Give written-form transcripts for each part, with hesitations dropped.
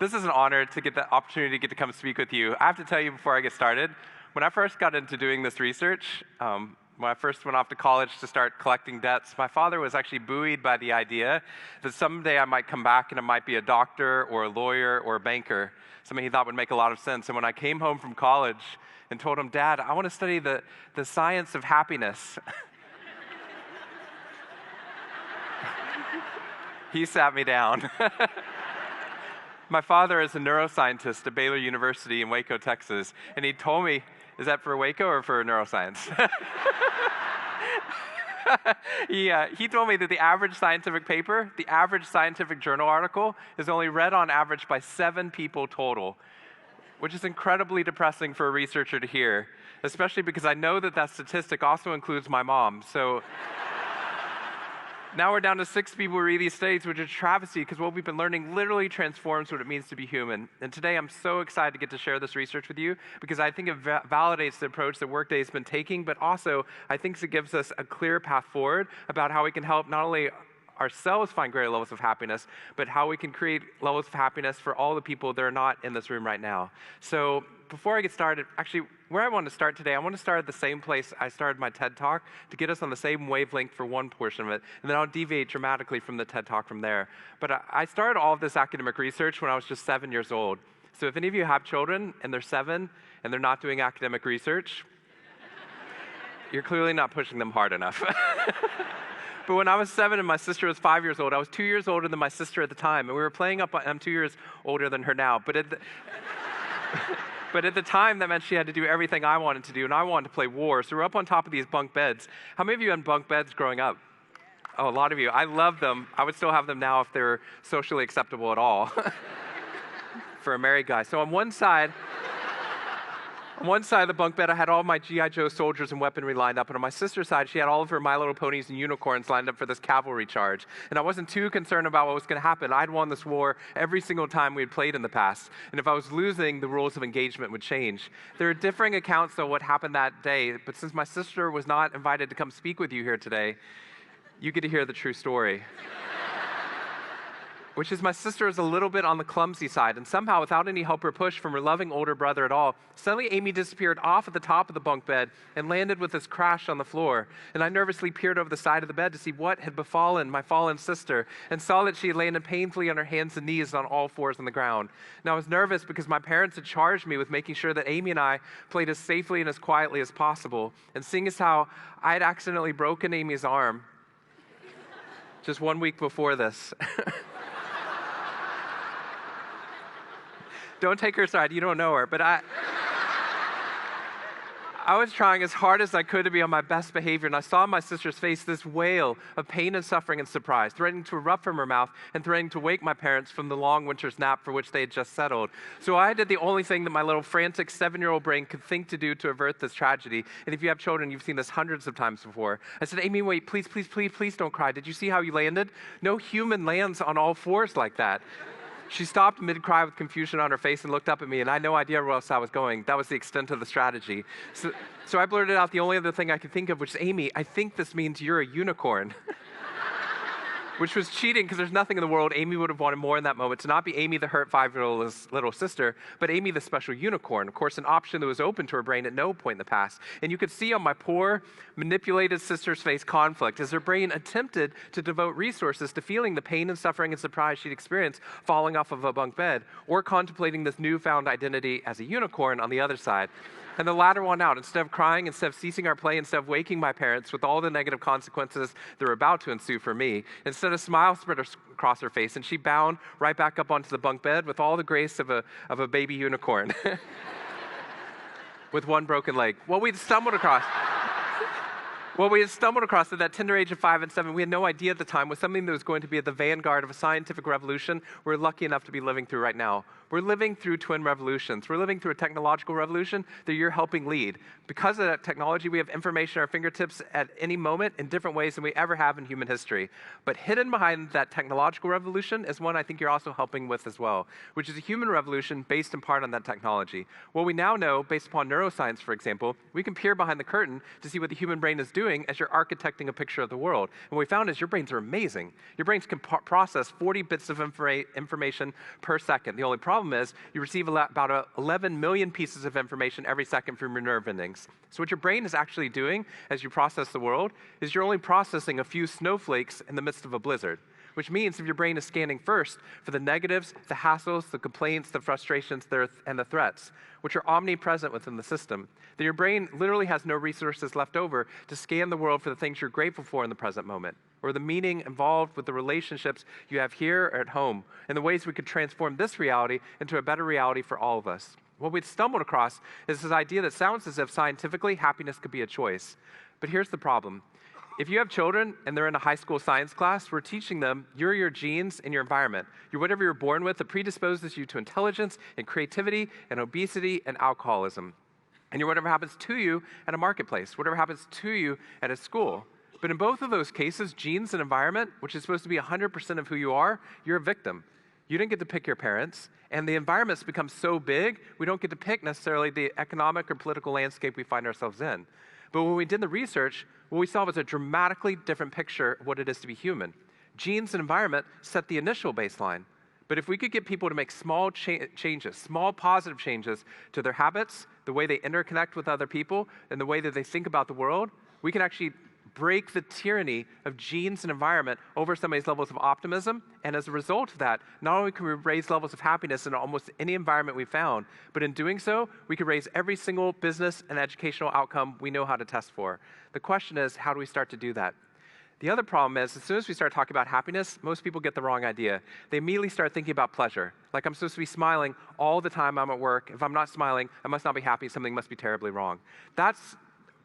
This is an honor to get the opportunity to get to come speak with you. I have to tell you before I get started, when I first got into doing this research, when I first went off to college to start collecting debts, my father was actually buoyed by the idea that someday I might come back and I might be a doctor or a lawyer or a banker, something he thought would make a lot of sense. And when I came home from college and told him, Dad, I want to study the science of happiness, he sat me down. My father is a neuroscientist at Baylor University in Waco, Texas, and he told me, is that for Waco or for neuroscience? He told me that the average scientific paper, the average scientific journal article, is only read on average by 7 people total, which is incredibly depressing for a researcher to hear, especially because I know that that statistic also includes my mom. So now we're down to 6 people who read these studies, which is a travesty because what we've been learning literally transforms what it means to be human. And today I'm so excited to get to share this research with you because I think it validates the approach that Workday has been taking, but also I think it gives us a clear path forward about how we can help not only ourselves find greater levels of happiness, but how we can create levels of happiness for all the people that are not in this room right now. So before I get started, actually, where I want to start today, I want to start at the same place I started my TED Talk to get us on the same wavelength for one portion of it, and then I'll deviate dramatically from the TED Talk from there. But I started all of this academic research when I was just 7 years old. So if any of you have children and they're 7 and they're not doing academic research, you're clearly not pushing them hard enough. But when I was 7 and my sister was 5 years old, I was 2 years older than my sister at the time, and we were playing up. I'm 2 years older than her now, but at the time, that meant she had to do everything I wanted to do, and I wanted to play war. So we're up on top of these bunk beds. How many of you had bunk beds growing up? Oh, a lot of you. I love them. I would still have them now if they were socially acceptable at all for a married guy. So on one side of the bunk bed, I had all my G.I. Joe soldiers and weaponry lined up, and on my sister's side, she had all of her My Little Ponies and unicorns lined up for this cavalry charge. And I wasn't too concerned about what was going to happen. I'd won this war every single time we had played in the past. And if I was losing, the rules of engagement would change. There are differing accounts of what happened that day, but since my sister was not invited to come speak with you here today, you get to hear the true story. Which is my sister is a little bit on the clumsy side, and somehow, without any help or push from her loving older brother at all, suddenly Amy disappeared off at the top of the bunk bed and landed with this crash on the floor. And I nervously peered over the side of the bed to see what had befallen my fallen sister, and saw that she had landed painfully on her hands and knees on all fours on the ground. Now I was nervous because my parents had charged me with making sure that Amy and I played as safely and as quietly as possible. And seeing as how I had accidentally broken Amy's arm just 1 week before this, don't take her side, you don't know her, but I was trying as hard as I could to be on my best behavior, and I saw in my sister's face this wail of pain and suffering and surprise, threatening to erupt from her mouth and threatening to wake my parents from the long winter's nap for which they had just settled. So I did the only thing that my little frantic 7-year-old brain could think to do to avert this tragedy. And if you have children, you've seen this hundreds of times before. I said, Amy, wait, please, please, please, please don't cry. Did you see how you landed? No human lands on all fours like that. She stopped mid-cry with confusion on her face and looked up at me, and I had no idea where else I was going. That was the extent of the strategy. So I blurted out the only other thing I could think of, which is, Amy, I think this means you're a unicorn. Which was cheating because there's nothing in the world Amy would have wanted more in that moment to not be Amy, the hurt 5-year-old little sister, but Amy, the special unicorn. Of course, an option that was open to her brain at no point in the past. And you could see on my poor, manipulated sister's face conflict as her brain attempted to devote resources to feeling the pain and suffering and surprise she'd experienced falling off of a bunk bed, or contemplating this newfound identity as a unicorn on the other side. And the latter won out. Instead of crying, instead of ceasing our play, instead of waking my parents with all the negative consequences that were about to ensue for me, instead a smile spread across her face, and she bound right back up onto the bunk bed with all the grace of a baby unicorn. With one broken leg. What we had stumbled across at that tender age of 5 and 7, we had no idea at the time, was something that was going to be at the vanguard of a scientific revolution we're lucky enough to be living through right now. We're living through twin revolutions. We're living through a technological revolution that you're helping lead. Because of that technology, we have information at our fingertips at any moment in different ways than we ever have in human history. But hidden behind that technological revolution is one I think you're also helping with as well, which is a human revolution based in part on that technology. What we now know, based upon neuroscience, for example, we can peer behind the curtain to see what the human brain is doing doing as you're architecting a picture of the world. And what we found is your brains are amazing. Your brains can process 40 bits of information per second. The only problem is you receive about 11 million pieces of information every second from your nerve endings. So what your brain is actually doing as you process the world is you're only processing a few snowflakes in the midst of a blizzard. Which means if your brain is scanning first for the negatives, the hassles, the complaints, the frustrations, and the threats, which are omnipresent within the system, then your brain literally has no resources left over to scan the world for the things you're grateful for in the present moment, or the meaning involved with the relationships you have here or at home, and the ways we could transform this reality into a better reality for all of us. What we've stumbled across is this idea that sounds as if scientifically happiness could be a choice. But here's the problem. If you have children and they're in a high school science class, we're teaching them you're your genes and your environment. You're whatever you're born with that predisposes you to intelligence and creativity and obesity and alcoholism. And you're whatever happens to you at a marketplace, whatever happens to you at a school. But in both of those cases, genes and environment, which is supposed to be 100% of who you are, you're a victim. You didn't get to pick your parents, and the environment's become so big, we don't get to pick necessarily the economic or political landscape we find ourselves in. But when we did the research, what we saw was a dramatically different picture of what it is to be human. Genes and environment set the initial baseline. But if we could get people to make small changes, small positive changes to their habits, the way they interconnect with other people, and the way that they think about the world, we can actually break the tyranny of genes and environment over somebody's levels of optimism. And as a result of that, not only can we raise levels of happiness in almost any environment we found, but in doing so, we can raise every single business and educational outcome we know how to test for. The question is, how do we start to do that? The other problem is, as soon as we start talking about happiness, most people get the wrong idea. They immediately start thinking about pleasure. Like I'm supposed to be smiling all the time I'm at work. If I'm not smiling, I must not be happy. Something must be terribly wrong. That's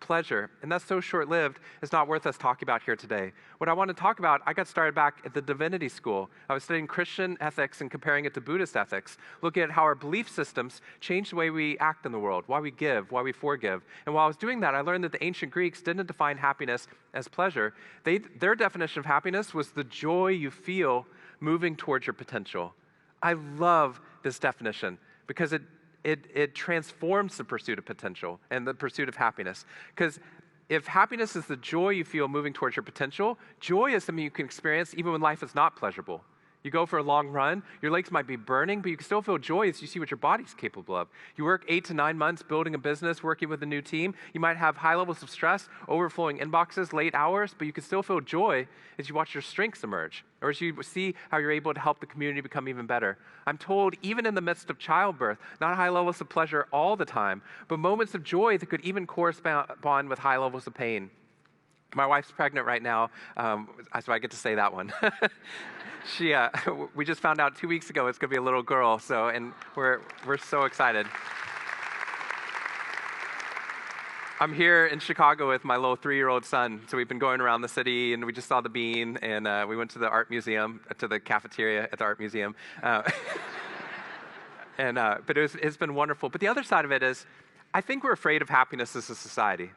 pleasure, and that's so short-lived, it's not worth us talking about here today. What I want to talk about, I got started back at the divinity school. I was studying Christian ethics and comparing it to Buddhist ethics, looking at how our belief systems change the way we act in the world, why we give, why we forgive. And while I was doing that, I learned that the ancient Greeks didn't define happiness as pleasure. Their definition of happiness was the joy you feel moving towards your potential. I love this definition because it transforms the pursuit of potential and the pursuit of happiness. Because if happiness is the joy you feel moving towards your potential, joy is something you can experience even when life is not pleasurable. You go for a long run, your legs might be burning, but you can still feel joy as you see what your body's capable of. You work 8 to 9 months building a business, working with a new team. You might have high levels of stress, overflowing inboxes, late hours, but you can still feel joy as you watch your strengths emerge, or as you see how you're able to help the community become even better. I'm told even in the midst of childbirth, not high levels of pleasure all the time, but moments of joy that could even correspond with high levels of pain. My wife's pregnant right now, so I get to say that one. We just found out 2 weeks ago it's going to be a little girl, and we're so excited. I'm here in Chicago with my little 3-year-old son, so we've been going around the city, and we just saw the Bean, and we went to the art museum, to the cafeteria at the art museum. But it's been wonderful. But the other side of it is, I think we're afraid of happiness as a society.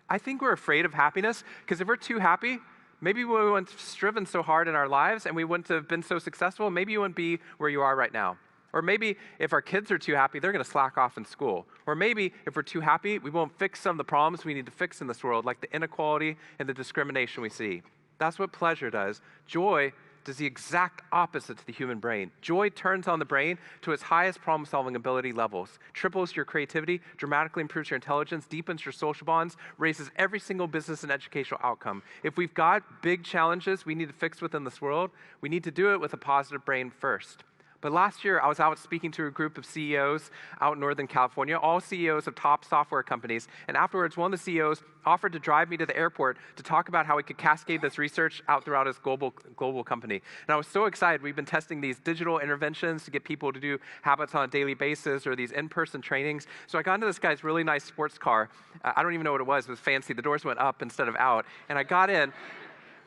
I think we're afraid of happiness because if we're too happy, maybe we wouldn't have striven so hard in our lives and we wouldn't have been so successful. Maybe you wouldn't be where you are right now. Or maybe if our kids are too happy, they're going to slack off in school. Or maybe if we're too happy, we won't fix some of the problems we need to fix in this world, like the inequality and the discrimination we see. That's what pleasure does. Joy does the exact opposite to the human brain. Joy turns on the brain to its highest problem-solving ability levels, triples your creativity, dramatically improves your intelligence, deepens your social bonds, raises every single business and educational outcome. If we've got big challenges we need to fix within this world, we need to do it with a positive brain first. But last year, I was out speaking to a group of CEOs out in Northern California, all CEOs of top software companies. And afterwards, one of the CEOs offered to drive me to the airport to talk about how we could cascade this research out throughout his global company. And I was so excited. We've been testing these digital interventions to get people to do habits on a daily basis or these in-person trainings. So I got into this guy's really nice sports car. I don't even know what it was. It was fancy. The doors went up instead of out. And I got in,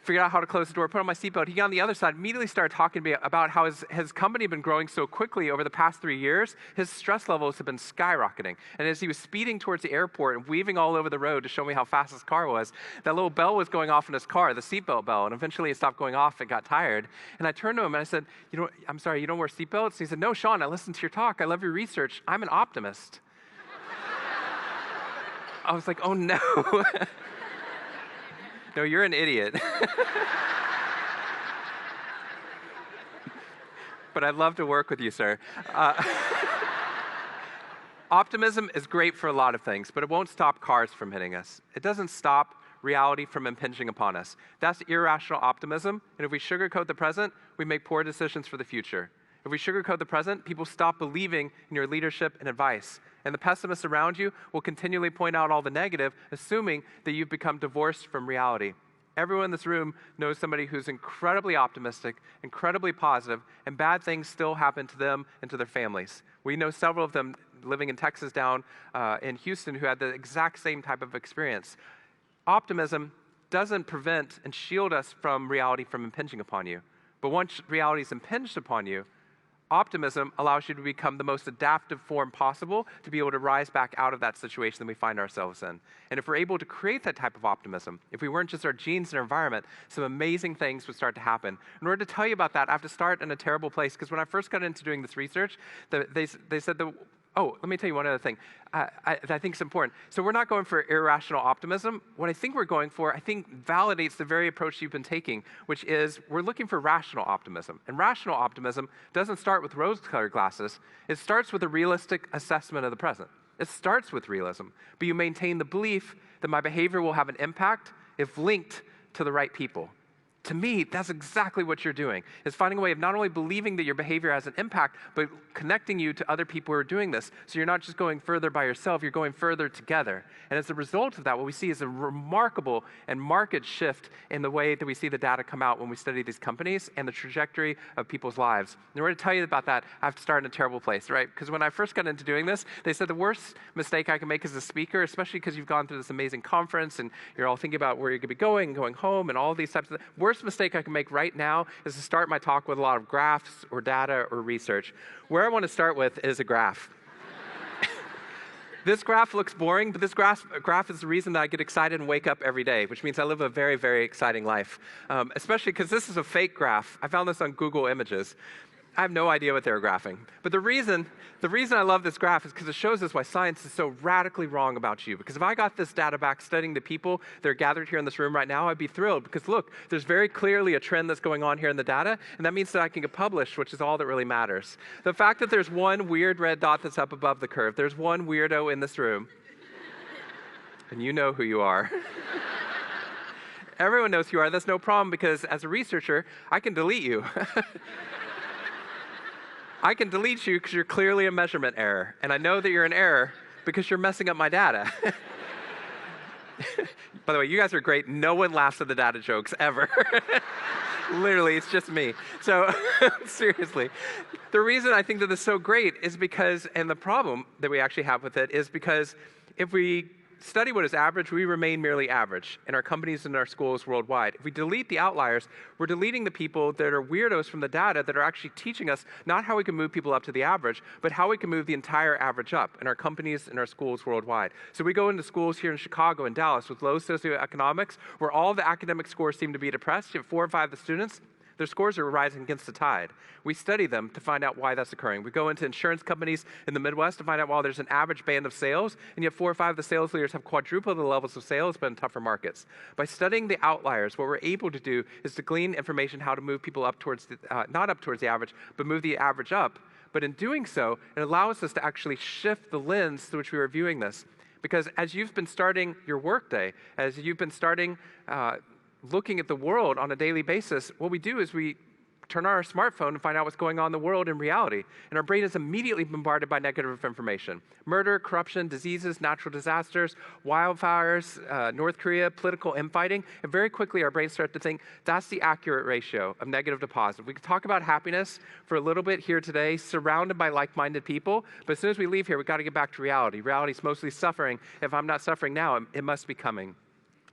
figured out how to close the door, put on my seatbelt. He got on the other side, immediately started talking to me about how his company had been growing so quickly over the past 3 years. His stress levels have been skyrocketing. And as he was speeding towards the airport and weaving all over the road to show me how fast his car was, that little bell was going off in his car, the seatbelt bell, and eventually it stopped going off and got tired. And I turned to him and I said, I'm sorry, you don't wear seatbelts? And he said, no, Shawn, I listened to your talk. I love your research. I'm an optimist. I was like, oh no. No, you're an idiot. But I'd love to work with you, sir. Optimism is great for a lot of things, but it won't stop cars from hitting us. It doesn't stop reality from impinging upon us. That's irrational optimism, and if we sugarcoat the present, we make poor decisions for the future. If we sugarcoat the present, people stop believing in your leadership and advice. And the pessimists around you will continually point out all the negative, assuming that you've become divorced from reality. Everyone in this room knows somebody who's incredibly optimistic, incredibly positive, and bad things still happen to them and to their families. We know several of them living in Texas down in Houston who had the exact same type of experience. Optimism doesn't prevent and shield us from reality from impinging upon you. But once reality is impinged upon you, optimism allows you to become the most adaptive form possible to be able to rise back out of that situation that we find ourselves in. And if we're able to create that type of optimism, if we weren't just our genes and our environment, some amazing things would start to happen. In order to tell you about that, I have to start in a terrible place, because when I first got into doing this research, they said that, oh, let me tell you one other thing that I think is important. So we're not going for irrational optimism. What I think we're going for, I think, validates the very approach you've been taking, which is we're looking for rational optimism. And rational optimism doesn't start with rose-colored glasses. It starts with a realistic assessment of the present. It starts with realism, but you maintain the belief that my behavior will have an impact if linked to the right people. To me, that's exactly what you're doing, is finding a way of not only believing that your behavior has an impact, but connecting you to other people who are doing this. So you're not just going further by yourself, you're going further together. And as a result of that, what we see is a remarkable and marked shift in the way that we see the data come out when we study these companies and the trajectory of people's lives. In order to tell you about that, I have to start in a terrible place, right? Because when I first got into doing this, they said the worst mistake I can make as a speaker, especially because you've gone through this amazing conference and you're all thinking about where you're going to be going home and all these types of things. Worst mistake I can make right now is to start my talk with a lot of graphs or data or research. Where I want to start with is a graph. This graph looks boring, but this graph is the reason that I get excited and wake up every day, which means I live a very, very exciting life, especially because this is a fake graph. I found this on Google Images. I have no idea what they were graphing. But the reason I love this graph is because it shows us why science is so radically wrong about you. Because if I got this data back studying the people that are gathered here in this room right now, I'd be thrilled. Because look, there's very clearly a trend that's going on here in the data, and that means that I can get published, which is all that really matters. The fact that there's one weird red dot that's up above the curve, there's one weirdo in this room, and you know who you are. Everyone knows who you are. That's no problem, because as a researcher, I can delete you. I can delete you because you're clearly a measurement error. And I know that you're an error because you're messing up my data. By the way, you guys are great. No one laughs at the data jokes ever. Literally, it's just me. So seriously, the reason I think that this is so great is because, and the problem that we actually have with it is because if we study what is average, we remain merely average in our companies and our schools worldwide. If we delete the outliers, we're deleting the people that are weirdos from the data that are actually teaching us not how we can move people up to the average, but how we can move the entire average up in our companies and our schools worldwide. So we go into schools here in Chicago and Dallas with low socioeconomics, where all the academic scores seem to be depressed. You have 4 or 5 of the students, their scores are rising against the tide. We study them to find out why that's occurring. We go into insurance companies in the Midwest to find out why there's an average band of sales, and yet 4 or 5 of the sales leaders have quadrupled the levels of sales, but in tougher markets. By studying the outliers, what we're able to do is to glean information how to move people up towards, not up towards the average, but move the average up. But in doing so, it allows us to actually shift the lens through which we are viewing this. Because as you've been starting your workday, as you've been starting looking at the world on a daily basis, what we do is we turn on our smartphone and find out what's going on in the world in reality. And our brain is immediately bombarded by negative information. Murder, corruption, diseases, natural disasters, wildfires, North Korea, political infighting. And very quickly our brains start to think that's the accurate ratio of negative to positive. We can talk about happiness for a little bit here today, surrounded by like-minded people. But as soon as we leave here, we've got to get back to reality. Reality is mostly suffering. If I'm not suffering now, it must be coming.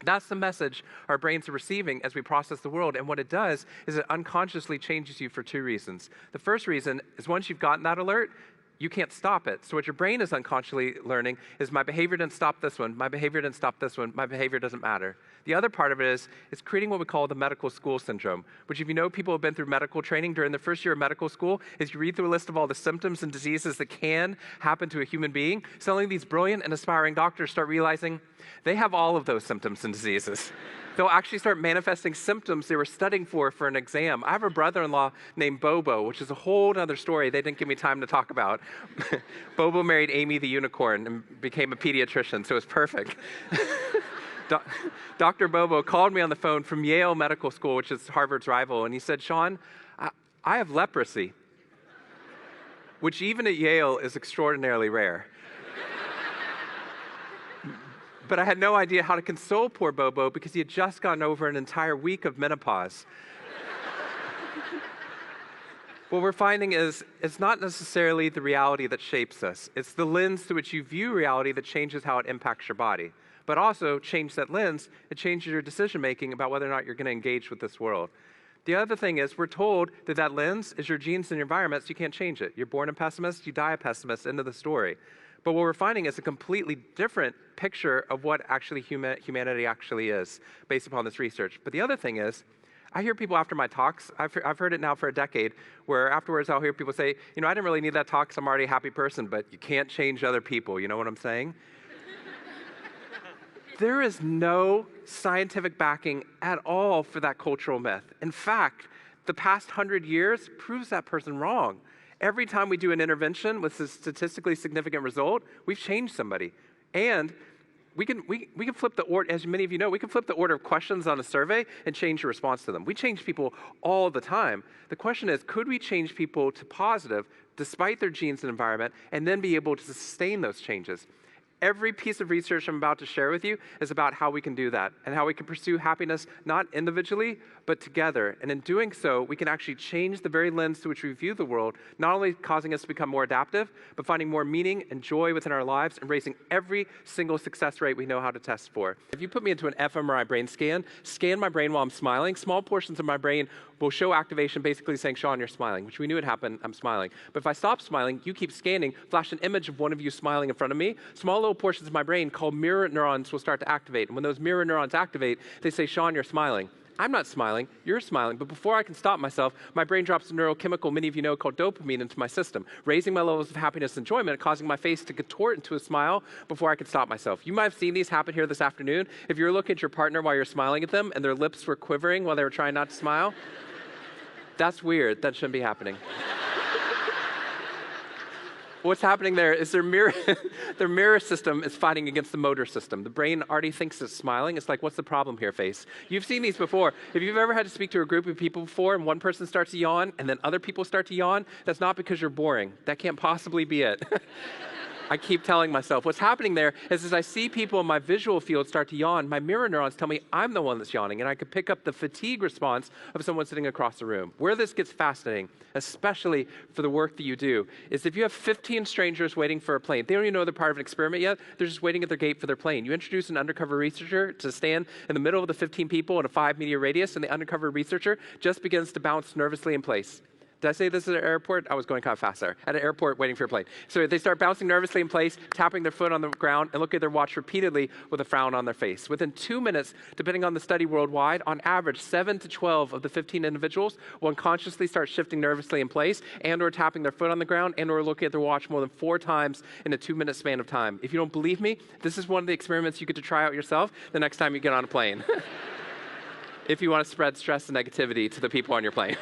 That's the message our brains are receiving as we process the world. And what it does is it unconsciously changes you for 2 reasons. The first reason is once you've gotten that alert, you can't stop it. So what your brain is unconsciously learning is my behavior didn't stop this one, my behavior didn't stop this one, my behavior doesn't matter. The other part of it is it's creating what we call the medical school syndrome, which if you know people who have been through medical training during the first year of medical school, is you read through a list of all the symptoms and diseases that can happen to a human being. Suddenly these brilliant and aspiring doctors start realizing they have all of those symptoms and diseases. They'll actually start manifesting symptoms they were studying for an exam. I have a brother-in-law named Bobo, which is a whole other story they didn't give me time to talk about. Bobo married Amy the unicorn and became a pediatrician, so it was perfect. Dr. Bobo called me on the phone from Yale Medical School, which is Harvard's rival, and he said, Shawn, I have leprosy, which even at Yale is extraordinarily rare. But I had no idea how to console poor Bobo because he had just gotten over an entire week of menopause. What we're finding is it's not necessarily the reality that shapes us. It's the lens through which you view reality that changes how it impacts your body. But also, change that lens, it changes your decision-making about whether or not you're going to engage with this world. The other thing is we're told that that lens is your genes and your environment, so you can't change it. You're born a pessimist, you die a pessimist, end of the story. But what we're finding is a completely different picture of what actually humanity actually is based upon this research. But the other thing is, I hear people after my talks, I've heard it now for a decade, where afterwards I'll hear people say, I didn't really need that talk because I'm already a happy person, but you can't change other people. You know what I'm saying? There is no scientific backing at all for that cultural myth. In fact, the past 100 years proves that person wrong. Every time we do an intervention with a statistically significant result, we've changed somebody. And we can flip the order, as many of you know, we can flip the order of questions on a survey and change your response to them. We change people all the time. The question is, could we change people to positive despite their genes and environment and then be able to sustain those changes? Every piece of research I'm about to share with you is about how we can do that and how we can pursue happiness not individually, but together. And in doing so, we can actually change the very lens through which we view the world, not only causing us to become more adaptive, but finding more meaning and joy within our lives and raising every single success rate we know how to test for. If you put me into an fMRI brain scan my brain while I'm smiling, small portions of my brain will show activation basically saying, Shawn, you're smiling, which we knew would happen, I'm smiling. But if I stop smiling, you keep scanning, flash an image of one of you smiling in front of me, small little portions of my brain called mirror neurons will start to activate. And when those mirror neurons activate, they say, Shawn, you're smiling. I'm not smiling, you're smiling, but before I can stop myself, my brain drops a neurochemical many of you know called dopamine into my system, raising my levels of happiness and enjoyment, causing my face to contort into a smile before I can stop myself. You might have seen these happen here this afternoon. If you're looking at your partner while you're smiling at them and their lips were quivering while they were trying not to smile, that's weird, that shouldn't be happening. What's happening there is their mirror system is fighting against the motor system. The brain already thinks it's smiling. It's like, what's the problem here, face? You've seen these before. If you've ever had to speak to a group of people before and one person starts to yawn and then other people start to yawn, that's not because you're boring. That can't possibly be it. I keep telling myself, what's happening there is as I see people in my visual field start to yawn, my mirror neurons tell me I'm the one that's yawning, and I could pick up the fatigue response of someone sitting across the room. Where this gets fascinating, especially for the work that you do, is if you have 15 strangers waiting for a plane, they don't even know they're part of an experiment yet, they're just waiting at their gate for their plane. You introduce an undercover researcher to stand in the middle of the 15 people in a 5-meter radius, and the undercover researcher just begins to bounce nervously in place. Did I say this at an airport? I was going kind of fast there. At an airport waiting for a plane. So they start bouncing nervously in place, tapping their foot on the ground, and look at their watch repeatedly with a frown on their face. Within 2 minutes, depending on the study worldwide, on average, 7 to 12 of the 15 individuals will unconsciously start shifting nervously in place and or tapping their foot on the ground and or looking at their watch more than 4 times in a 2-minute span of time. If you don't believe me, this is one of the experiments you get to try out yourself the next time you get on a plane. If you want to spread stress and negativity to the people on your plane.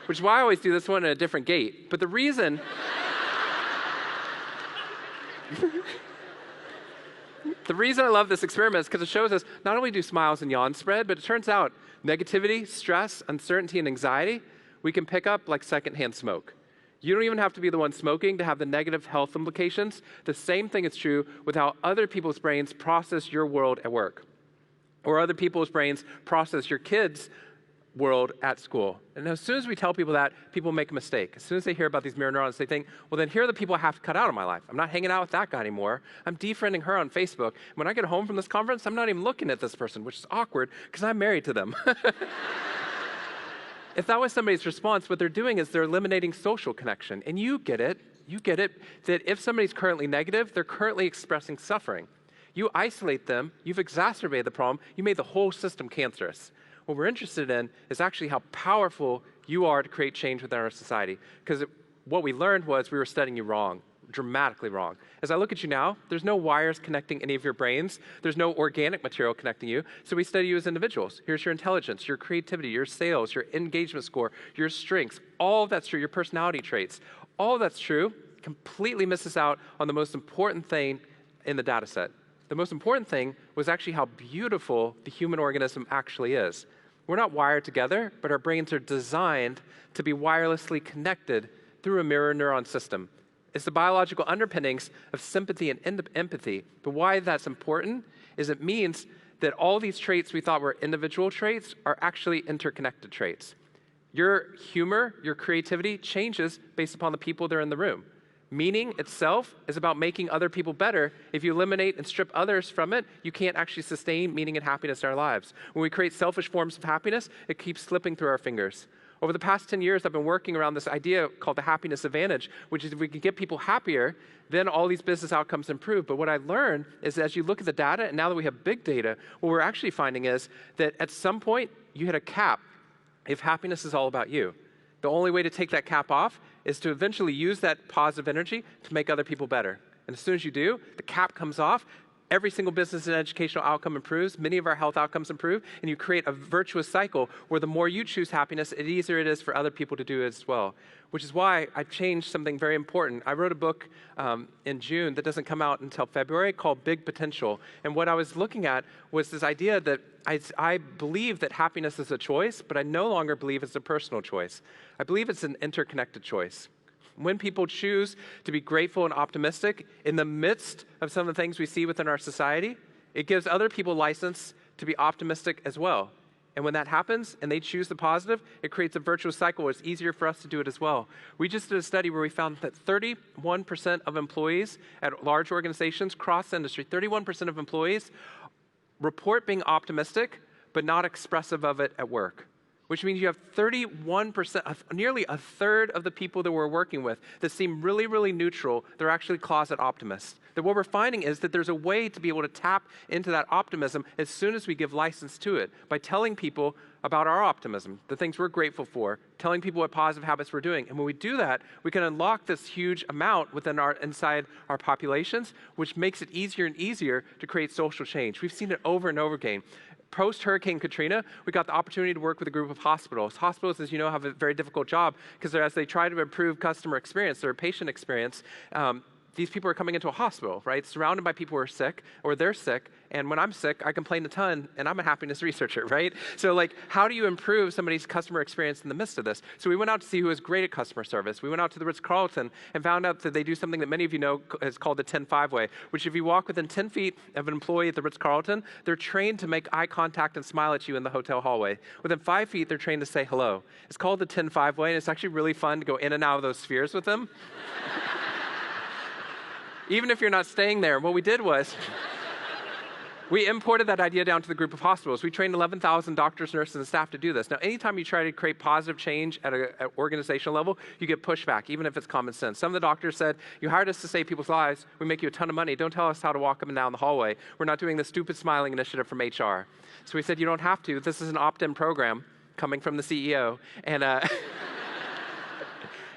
Which is why I always do this one at a different gate. But the reason I love this experiment is because it shows us not only do smiles and yawns spread, but it turns out negativity, stress, uncertainty, and anxiety, we can pick up like secondhand smoke. You don't even have to be the one smoking to have the negative health implications. The same thing is true with how other people's brains process your world at work, or other people's brains process your kids' world at school. And as soon as we tell people that, people make a mistake. As soon as they hear about these mirror neurons, they think, well, then here are the people I have to cut out of my life. I'm not hanging out with that guy anymore. I'm defriending her on Facebook. When I get home from this conference, I'm not even looking at this person, which is awkward because I'm married to them. If that was somebody's response, what they're doing is they're eliminating social connection. And you get it, that if somebody's currently negative, they're currently expressing suffering. You isolate them, you've exacerbated the problem, you made the whole system cancerous. What we're interested in is actually how powerful you are to create change within our society. Because what we learned was we were studying you wrong. dramatically wrong. As I look at you now, there's no wires connecting any of your brains. There's no organic material connecting you. So we study you as individuals. Here's your intelligence, your creativity, your sales, your engagement score, your strengths. All of that's true, your personality traits. All of that's true, completely misses out on the most important thing in the data set. The most important thing was actually how beautiful the human organism actually is. We're not wired together, but our brains are designed to be wirelessly connected through a mirror neuron system. It's the biological underpinnings of sympathy and empathy. But why that's important is it means that all these traits we thought were individual traits are actually interconnected traits. Your humor, your creativity changes based upon the people that are in the room. Meaning itself is about making other people better. If you eliminate and strip others from it, you can't actually sustain meaning and happiness in our lives. When we create selfish forms of happiness, it keeps slipping through our fingers. Over the past 10 years, I've been working around this idea called the happiness advantage, which is if we can get people happier, then all these business outcomes improve. But what I learned is as you look at the data, and now that we have big data, what we're actually finding is that at some point, you hit a cap if happiness is all about you. The only way to take that cap off is to eventually use that positive energy to make other people better. And as soon as you do, the cap comes off, every single business and educational outcome improves, many of our health outcomes improve, and you create a virtuous cycle where the more you choose happiness, the easier it is for other people to do it as well. Which is why I've changed something very important. I wrote a book in June that doesn't come out until February called Big Potential. And what I was looking at was this idea that I believe that happiness is a choice, but I no longer believe it's a personal choice. I believe it's an interconnected choice. When people choose to be grateful and optimistic in the midst of some of the things we see within our society, it gives other people license to be optimistic as well. And when that happens and they choose the positive, it creates a virtuous cycle where it's easier for us to do it as well. We just did a study where we found that 31% of employees at large organizations, cross-industry, 31% of employees report being optimistic, but not expressive of it at work. Which means you have 31%, nearly a third of the people that we're working with that seem really, really neutral, they're actually closet optimists. That what we're finding is that there's a way to be able to tap into that optimism as soon as we give license to it by telling people about our optimism, the things we're grateful for, telling people what positive habits we're doing. And when we do that, we can unlock this huge amount inside our populations, which makes it easier and easier to create social change. We've seen it over and over again. Post-Hurricane Katrina, we got the opportunity to work with a group of hospitals. Hospitals, as you know, have a very difficult job because as they try to improve customer experience, their patient experience, these people are coming into a hospital, right? Surrounded by people who are sick, or they're sick, and when I'm sick, I complain a ton, and I'm a happiness researcher, right? So how do you improve somebody's customer experience in the midst of this? So we went out to see who is great at customer service. We went out to the Ritz-Carlton and found out that they do something that many of you know is called the 10-5 way, which if you walk within 10 feet of an employee at the Ritz-Carlton, they're trained to make eye contact and smile at you in the hotel hallway. Within 5 feet, they're trained to say hello. It's called the 10-5 way, and it's actually really fun to go in and out of those spheres with them. Even if you're not staying there, what we did was we imported that idea down to the group of hospitals. We trained 11,000 doctors, nurses, and staff to do this. Now, anytime you try to create positive change at an organizational level, you get pushback, even if it's common sense. Some of the doctors said, you hired us to save people's lives. We make you a ton of money. Don't tell us how to walk up and down the hallway. We're not doing the stupid smiling initiative from HR. So we said, you don't have to. This is an opt-in program coming from the CEO.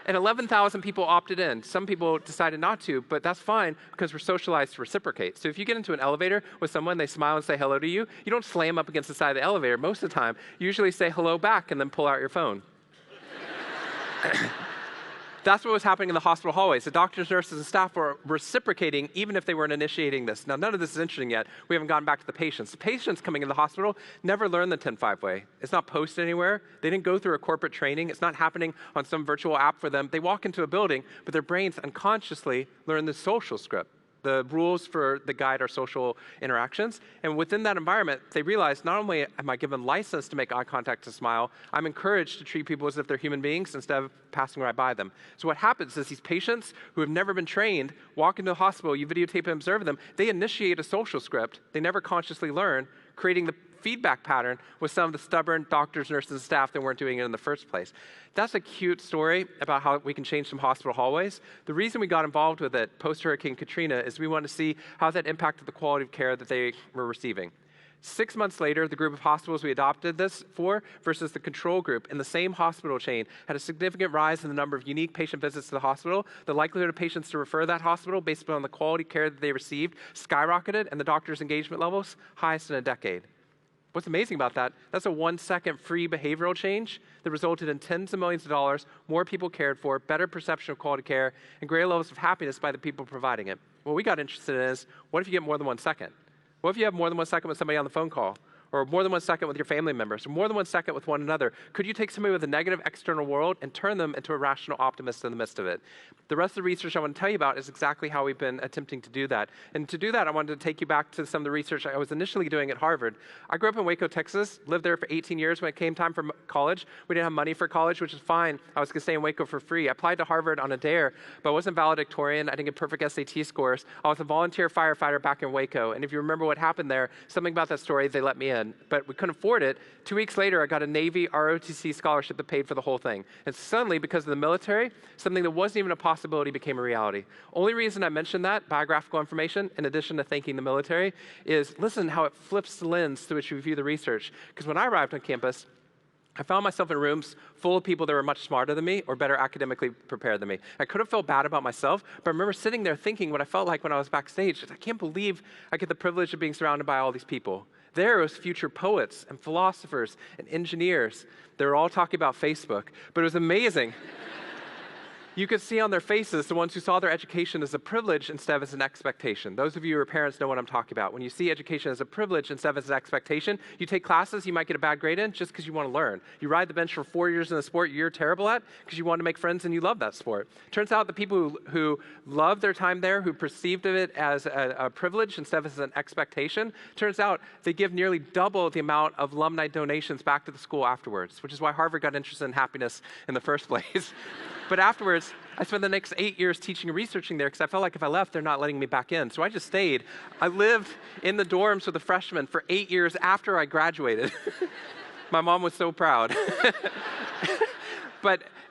And 11,000 people opted in. Some people decided not to, but that's fine because we're socialized to reciprocate. So if you get into an elevator with someone, they smile and say hello to you, you don't slam up against the side of the elevator most of the time. You usually say hello back and then pull out your phone. That's what was happening in the hospital hallways. The doctors, nurses, and staff were reciprocating even if they weren't initiating this. Now, none of this is interesting yet. We haven't gotten back to the patients. The patients coming in the hospital never learned the 10-5 way. It's not posted anywhere. They didn't go through a corporate training. It's not happening on some virtual app for them. They walk into a building, but their brains unconsciously learn the social script, the rules that guide our social interactions. And within that environment, they realize not only am I given license to make eye contact and smile, I'm encouraged to treat people as if they're human beings instead of passing right by them. So what happens is these patients who have never been trained walk into the hospital, you videotape and observe them, they initiate a social script they never consciously learn, creating the feedback pattern with some of the stubborn doctors, nurses, and staff that weren't doing it in the first place. That's a cute story about how we can change some hospital hallways. The reason we got involved with it post-Hurricane Katrina is we wanted to see how that impacted the quality of care that they were receiving. 6 months later, the group of hospitals we adopted this for versus the control group in the same hospital chain had a significant rise in the number of unique patient visits to the hospital. The likelihood of patients to refer to that hospital based upon the quality care that they received skyrocketed, and the doctor's engagement levels highest in a decade. What's amazing about that, that's a 1-second free behavioral change that resulted in tens of millions of dollars, more people cared for, better perception of quality care, and greater levels of happiness by the people providing it. What we got interested in is, what if you get more than 1 second? What if you have more than 1 second with somebody on the phone call? Or more than 1 second with your family members? Or more than 1 second with one another? Could you take somebody with a negative external world and turn them into a rational optimist in the midst of it? The rest of the research I want to tell you about is exactly how we've been attempting to do that. And to do that, I wanted to take you back to some of the research I was initially doing at Harvard. I grew up in Waco, Texas, lived there for 18 years. When it came time for college, we didn't have money for college, which is fine. I was going to stay in Waco for free. I applied to Harvard on a dare, but I wasn't valedictorian. I didn't get perfect SAT scores. I was a volunteer firefighter back in Waco. And if you remember what happened there, something about that story, they let me in. But we couldn't afford it. 2 weeks later, I got a Navy ROTC scholarship that paid for the whole thing. And suddenly, because of the military, something that wasn't even a possibility became a reality. Only reason I mentioned that, biographical information, in addition to thanking the military, is listen how it flips the lens through which you view the research. Because when I arrived on campus, I found myself in rooms full of people that were much smarter than me or better academically prepared than me. I could have felt bad about myself, but I remember sitting there thinking what I felt like when I was backstage. I can't believe I get the privilege of being surrounded by all these people. There was future poets and philosophers and engineers. They were all talking about Facebook, but it was amazing. You could see on their faces the ones who saw their education as a privilege instead of as an expectation. Those of you who are parents know what I'm talking about. When you see education as a privilege instead of as an expectation, you take classes you might get a bad grade in just because you want to learn. You ride the bench for 4 years in a sport you're terrible at because you want to make friends and you love that sport. Turns out the people who loved their time there, who perceived it as a privilege instead of as an expectation, turns out they give nearly double the amount of alumni donations back to the school afterwards, which is why Harvard got interested in happiness in the first place. But afterwards, I spent the next 8 years teaching and researching there because I felt like if I left, they're not letting me back in. So I just stayed. I lived in the dorms with the freshmen for 8 years after I graduated. My mom was so proud.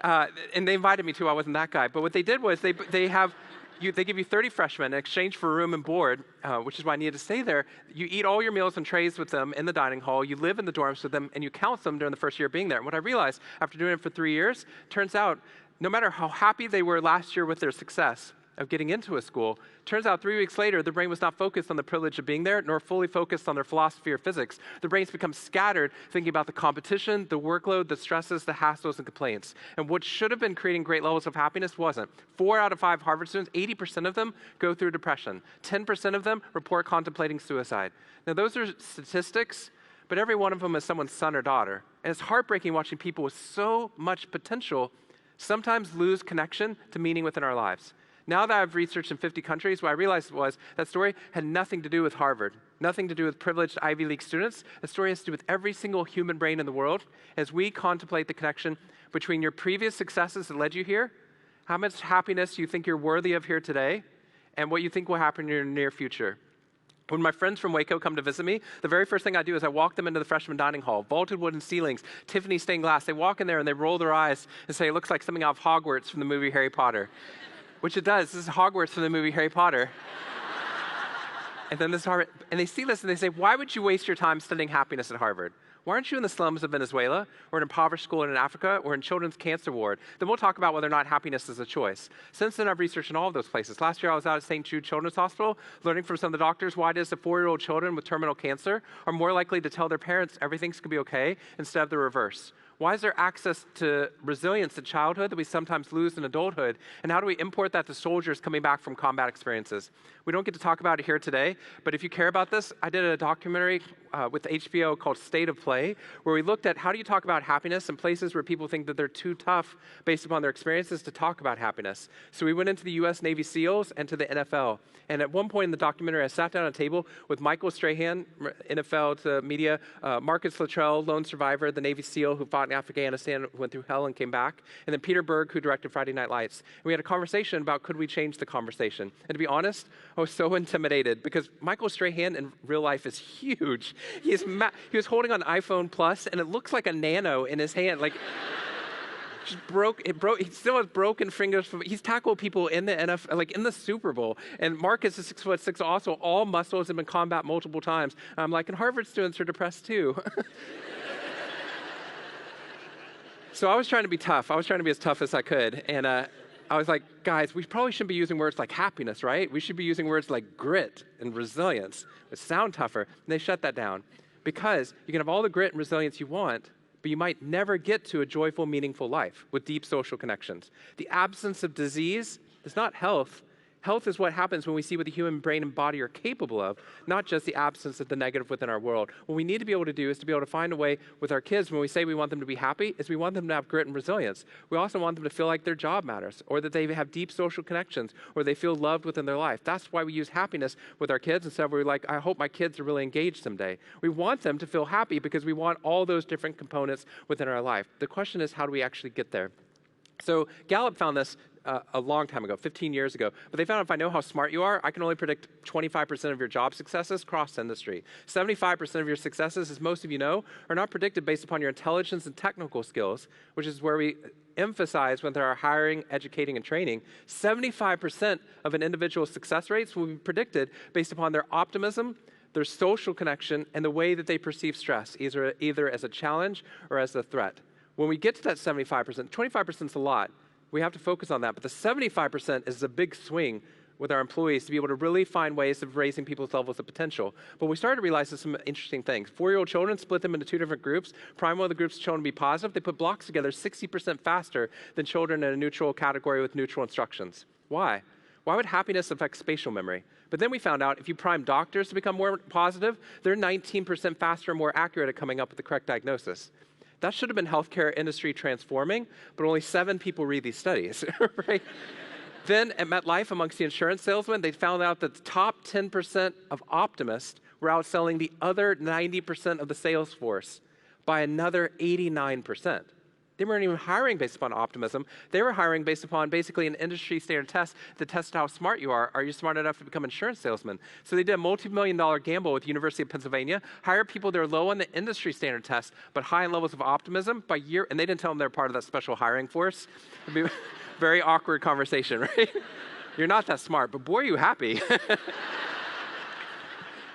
And they invited me to. I wasn't that guy. But what they did was they give you 30 freshmen in exchange for room and board, which is why I needed to stay there. You eat all your meals and trays with them in the dining hall. You live in the dorms with them, and you count them during the first year of being there. And what I realized after doing it for 3 years, turns out no matter how happy they were last year with their success of getting into a school, turns out 3 weeks later, their brain was not focused on the privilege of being there, nor fully focused on their philosophy or physics. Their brains become scattered, thinking about the competition, the workload, the stresses, the hassles, and complaints. And what should have been creating great levels of happiness wasn't. 4 out of 5 Harvard students, 80% of them go through depression. 10% of them report contemplating suicide. Now, those are statistics, but every one of them is someone's son or daughter. And it's heartbreaking watching people with so much potential sometimes lose connection to meaning within our lives. Now that I've researched in 50 countries, what I realized was that story had nothing to do with Harvard, nothing to do with privileged Ivy League students. The story has to do with every single human brain in the world as we contemplate the connection between your previous successes that led you here, how much happiness you think you're worthy of here today, and what you think will happen in your near future. When my friends from Waco come to visit me, the very first thing I do is I walk them into the freshman dining hall, vaulted wooden ceilings, Tiffany stained glass. They walk in there and they roll their eyes and say, it looks like something out of Hogwarts from the movie Harry Potter. Which it does. This is Hogwarts from the movie Harry Potter. And then and they see this and they say, why would you waste your time studying happiness at Harvard? Why aren't you in the slums of Venezuela, or in an impoverished school in Africa, or in children's cancer ward? Then we'll talk about whether or not happiness is a choice. Since then, I've researched in all of those places. Last year, I was out at St. Jude Children's Hospital, learning from some of the doctors why it is that 4-year-old children with terminal cancer are more likely to tell their parents everything's going to be okay instead of the reverse. Why is there access to resilience in childhood that we sometimes lose in adulthood? And how do we import that to soldiers coming back from combat experiences? We don't get to talk about it here today, but if you care about this, I did a documentary with HBO called State of Play, where we looked at how do you talk about happiness in places where people think that they're too tough based upon their experiences to talk about happiness. So we went into the U.S. Navy SEALs and to the NFL. And at one point in the documentary, I sat down at a table with Michael Strahan, NFL to media, Marcus Luttrell, lone survivor, the Navy SEAL who fought in Afghanistan, went through hell and came back, and then Peter Berg, who directed Friday Night Lights. And we had a conversation about could we change the conversation. And to be honest, I was so intimidated because Michael Strahan in real life is huge. He was holding an iPhone Plus, and it looks like a Nano in his hand. Like, He still has broken fingers. He's tackled people in the NFL, like in the Super Bowl. And Marcus is 6'6", also all muscles, have been combat multiple times. I'm like, and Harvard students are depressed too. So I was trying to be tough. I was trying to be as tough as I could. And I was like, guys, we probably shouldn't be using words like happiness, right? We should be using words like grit and resilience, which sound tougher. And they shut that down because you can have all the grit and resilience you want, but you might never get to a joyful, meaningful life with deep social connections. The absence of disease is not health. Health is what happens when we see what the human brain and body are capable of, not just the absence of the negative within our world. What we need to be able to do is to be able to find a way with our kids when we say we want them to be happy, is we want them to have grit and resilience. We also want them to feel like their job matters, or that they have deep social connections, or they feel loved within their life. That's why we use happiness with our kids instead of we're like, I hope my kids are really engaged someday. We want them to feel happy because we want all those different components within our life. The question is, how do we actually get there? So Gallup found this a long time ago, 15 years ago. But they found if I know how smart you are, I can only predict 25% of your job successes cross-industry. 75% of your successes, as most of you know, are not predicted based upon your intelligence and technical skills, which is where we emphasize with our hiring, educating, and training. 75% of an individual's success rates will be predicted based upon their optimism, their social connection, and the way that they perceive stress, either as a challenge or as a threat. When we get to that 75%, 25% is a lot. We have to focus on that. But the 75% is a big swing with our employees to be able to really find ways of raising people's levels of potential. But we started to realize there's some interesting things. 4-year-old children, split them into 2 different groups. Prime one of the groups shown to be positive. They put blocks together 60% faster than children in a neutral category with neutral instructions. Why? Why would happiness affect spatial memory? But then we found out if you prime doctors to become more positive, they're 19% faster and more accurate at coming up with the correct diagnosis. That should have been healthcare industry transforming, but only 7 people read these studies, right? Then at MetLife, amongst the insurance salesmen, they found out that the top 10% of optimists were outselling the other 90% of the sales force by another 89%. They weren't even hiring based upon optimism. They were hiring based upon basically an industry standard test that tests how smart you are. Are you smart enough to become an insurance salesman? So they did a multi-million-dollar gamble with the University of Pennsylvania, hired people that are low on the industry standard test, but high in levels of optimism by year, and they didn't tell them they're part of that special hiring force. It'd be a very awkward conversation, right? You're not that smart, but boy, are you happy.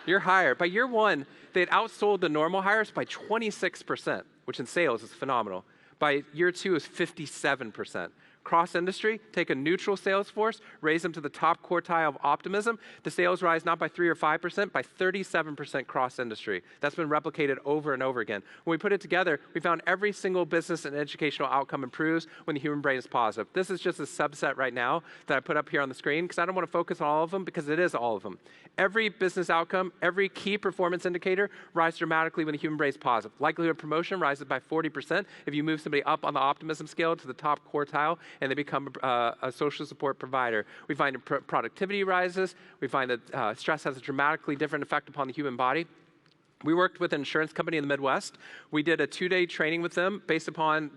You're hired. By year 1, they had outsold the normal hires by 26%, which in sales is phenomenal. By year 2 is 57%. Cross-industry, take a neutral sales force, raise them to the top quartile of optimism. The sales rise not by 3 or 5%, by 37% cross-industry. That's been replicated over and over again. When we put it together, we found every single business and educational outcome improves when the human brain is positive. This is just a subset right now that I put up here on the screen because I don't want to focus on all of them because it is all of them. Every business outcome, every key performance indicator rises dramatically when the human brain is positive. Likelihood of promotion rises by 40% if you move somebody up on the optimism scale to the top quartile and they become a social support provider. We find that productivity rises. We find that stress has a dramatically different effect upon the human body. We worked with an insurance company in the Midwest. We did a 2-day training with them based upon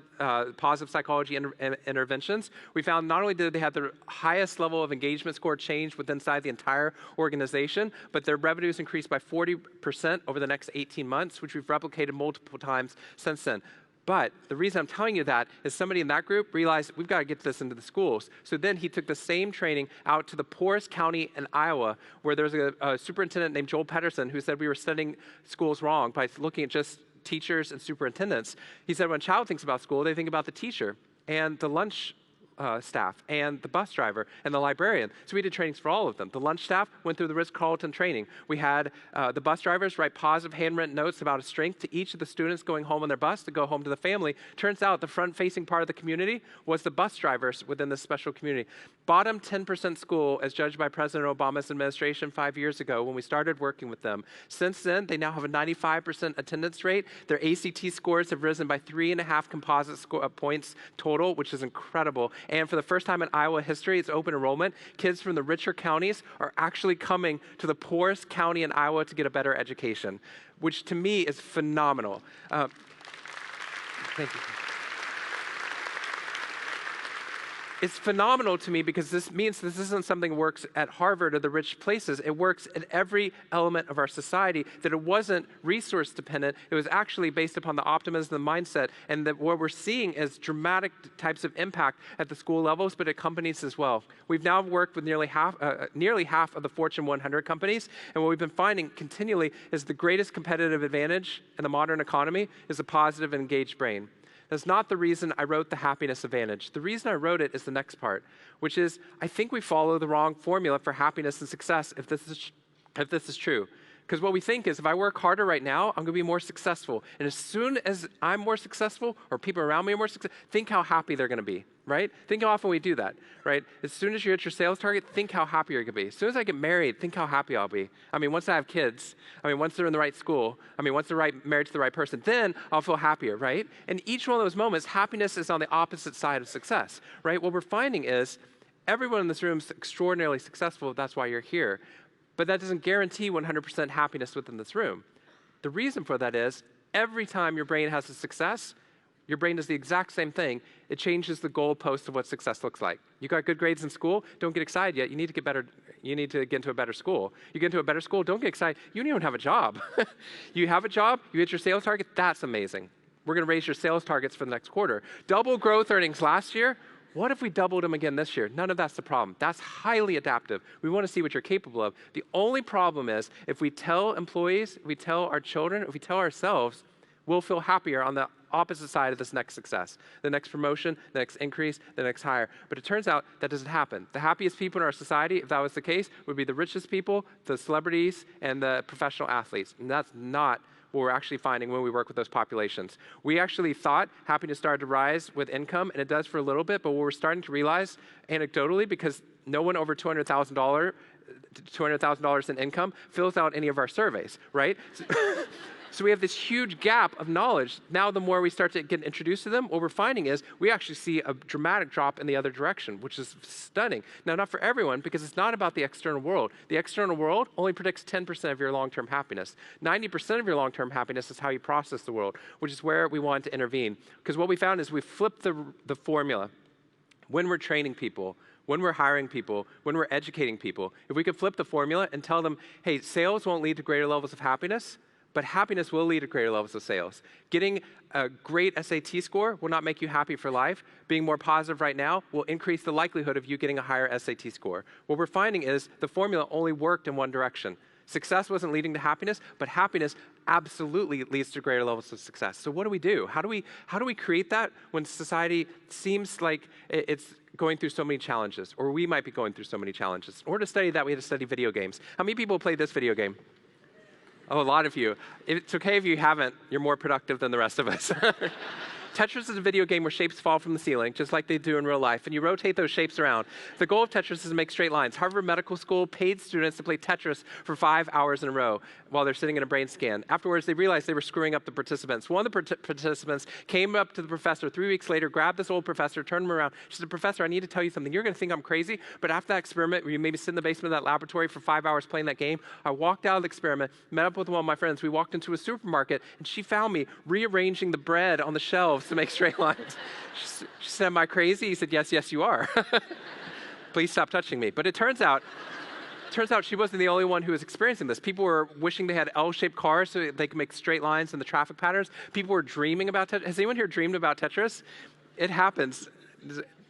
positive psychology interventions. We found not only did they have the highest level of engagement score change within inside the entire organization, but their revenues increased by 40% over the next 18 months, which we've replicated multiple times since then. But the reason I'm telling you that is somebody in that group realized we've got to get this into the schools. So then he took the same training out to the poorest county in Iowa, where there's a superintendent named Joel Pedersen who said we were studying schools wrong by looking at just teachers and superintendents. He said when a child thinks about school, they think about the teacher and the lunch staff and the bus driver and the librarian. So we did trainings for all of them. The lunch staff went through the Ritz-Carlton training. We had the bus drivers write positive handwritten notes about a strength to each of the students going home on their bus to go home to the family. Turns out the front-facing part of the community was the bus drivers within this special community. Bottom 10% school as judged by President Obama's administration 5 years ago when we started working with them. Since then, they now have a 95% attendance rate. Their ACT scores have risen by 3.5 composite points total, which is incredible. And for the first time in Iowa history, it's open enrollment. Kids from the richer counties are actually coming to the poorest county in Iowa to get a better education, which to me is phenomenal. Thank you. It's phenomenal to me because this means this isn't something that works at Harvard or the rich places. It works in every element of our society, that it wasn't resource dependent. It was actually based upon the optimism, the mindset, and that what we're seeing is dramatic types of impact at the school levels, but at companies as well. We've now worked with nearly half of the Fortune 100 companies, and what we've been finding continually is the greatest competitive advantage in the modern economy is a positive and engaged brain. That's not the reason I wrote The Happiness Advantage. The reason I wrote it is the next part, which is I think we follow the wrong formula for happiness and success if this is true. Because what we think is if I work harder right now, I'm going to be more successful. And as soon as I'm more successful or people around me are more successful, think how happy they're going to be, right? Think how often we do that, right? As soon as you hit your sales target, think how happy you're going to be. As soon as I get married, think how happy I'll be. I mean, once I have kids, once they're in the right school, once they're married to the right person, then I'll feel happier, right? And each one of those moments, happiness is on the opposite side of success, right? What we're finding is everyone in this room is extraordinarily successful. That's why you're here. But that doesn't guarantee 100% happiness within this room. The reason for that is every time your brain has a success, your brain does the exact same thing. It changes the goalpost of what success looks like. You got good grades in school, don't get excited yet. You need to get better. You need to get into a better school. You get into a better school, don't get excited. You don't even have a job. You have a job, you hit your sales target, that's amazing. We're going to raise your sales targets for the next quarter. Double growth earnings last year. What if we doubled them again this year? None of that's the problem. That's highly adaptive. We want to see what you're capable of. The only problem is if we tell employees, if we tell our children, if we tell ourselves, we'll feel happier on the opposite side of this next success, the next promotion, the next increase, the next hire. But it turns out that doesn't happen. The happiest people in our society, if that was the case, would be the richest people, the celebrities, and the professional athletes. And that's not what we're actually finding when we work with those populations. We actually thought happiness started to rise with income, and it does for a little bit, but what we're starting to realize anecdotally, because no one over $200,000 in income fills out any of our surveys, right? So we have this huge gap of knowledge. Now the more we start to get introduced to them, what we're finding is we actually see a dramatic drop in the other direction, which is stunning. Now, not for everyone, because it's not about the external world. The external world only predicts 10% of your long-term happiness. 90% of your long-term happiness is how you process the world, which is where we want to intervene. Because what we found is we flipped the formula. When we're training people, when we're hiring people, when we're educating people, if we could flip the formula and tell them, hey, sales won't lead to greater levels of happiness, but happiness will lead to greater levels of sales. Getting a great SAT score will not make you happy for life. Being more positive right now will increase the likelihood of you getting a higher SAT score. What we're finding is the formula only worked in one direction. Success wasn't leading to happiness, but happiness absolutely leads to greater levels of success. So what do we do? How do we create that when society seems like it's going through so many challenges, or we might be going through so many challenges? In order to study that, we had to study video games. How many people play this video game? Oh, a lot of you. It's okay if you haven't. You're more productive than the rest of us. Tetris is a video game where shapes fall from the ceiling, just like they do in real life, and you rotate those shapes around. The goal of Tetris is to make straight lines. Harvard Medical School paid students to play Tetris for 5 hours in a row while they're sitting in a brain scan. Afterwards, they realized they were screwing up the participants. One of the participants came up to the professor 3 weeks later, grabbed this old professor, turned him around. She said, "Professor, I need to tell you something. You're going to think I'm crazy, but after that experiment, where you maybe sit in the basement of that laboratory for 5 hours playing that game, I walked out of the experiment, met up with one of my friends. We walked into a supermarket, and she found me rearranging the bread on the shelves to make straight lines." She said, "Am I crazy?" He said, yes, you are. Please stop touching me. But it turns out she wasn't the only one who was experiencing this. People were wishing they had L-shaped cars so they could make straight lines in the traffic patterns. People were dreaming about Tetris. Has anyone here dreamed about Tetris? It happens.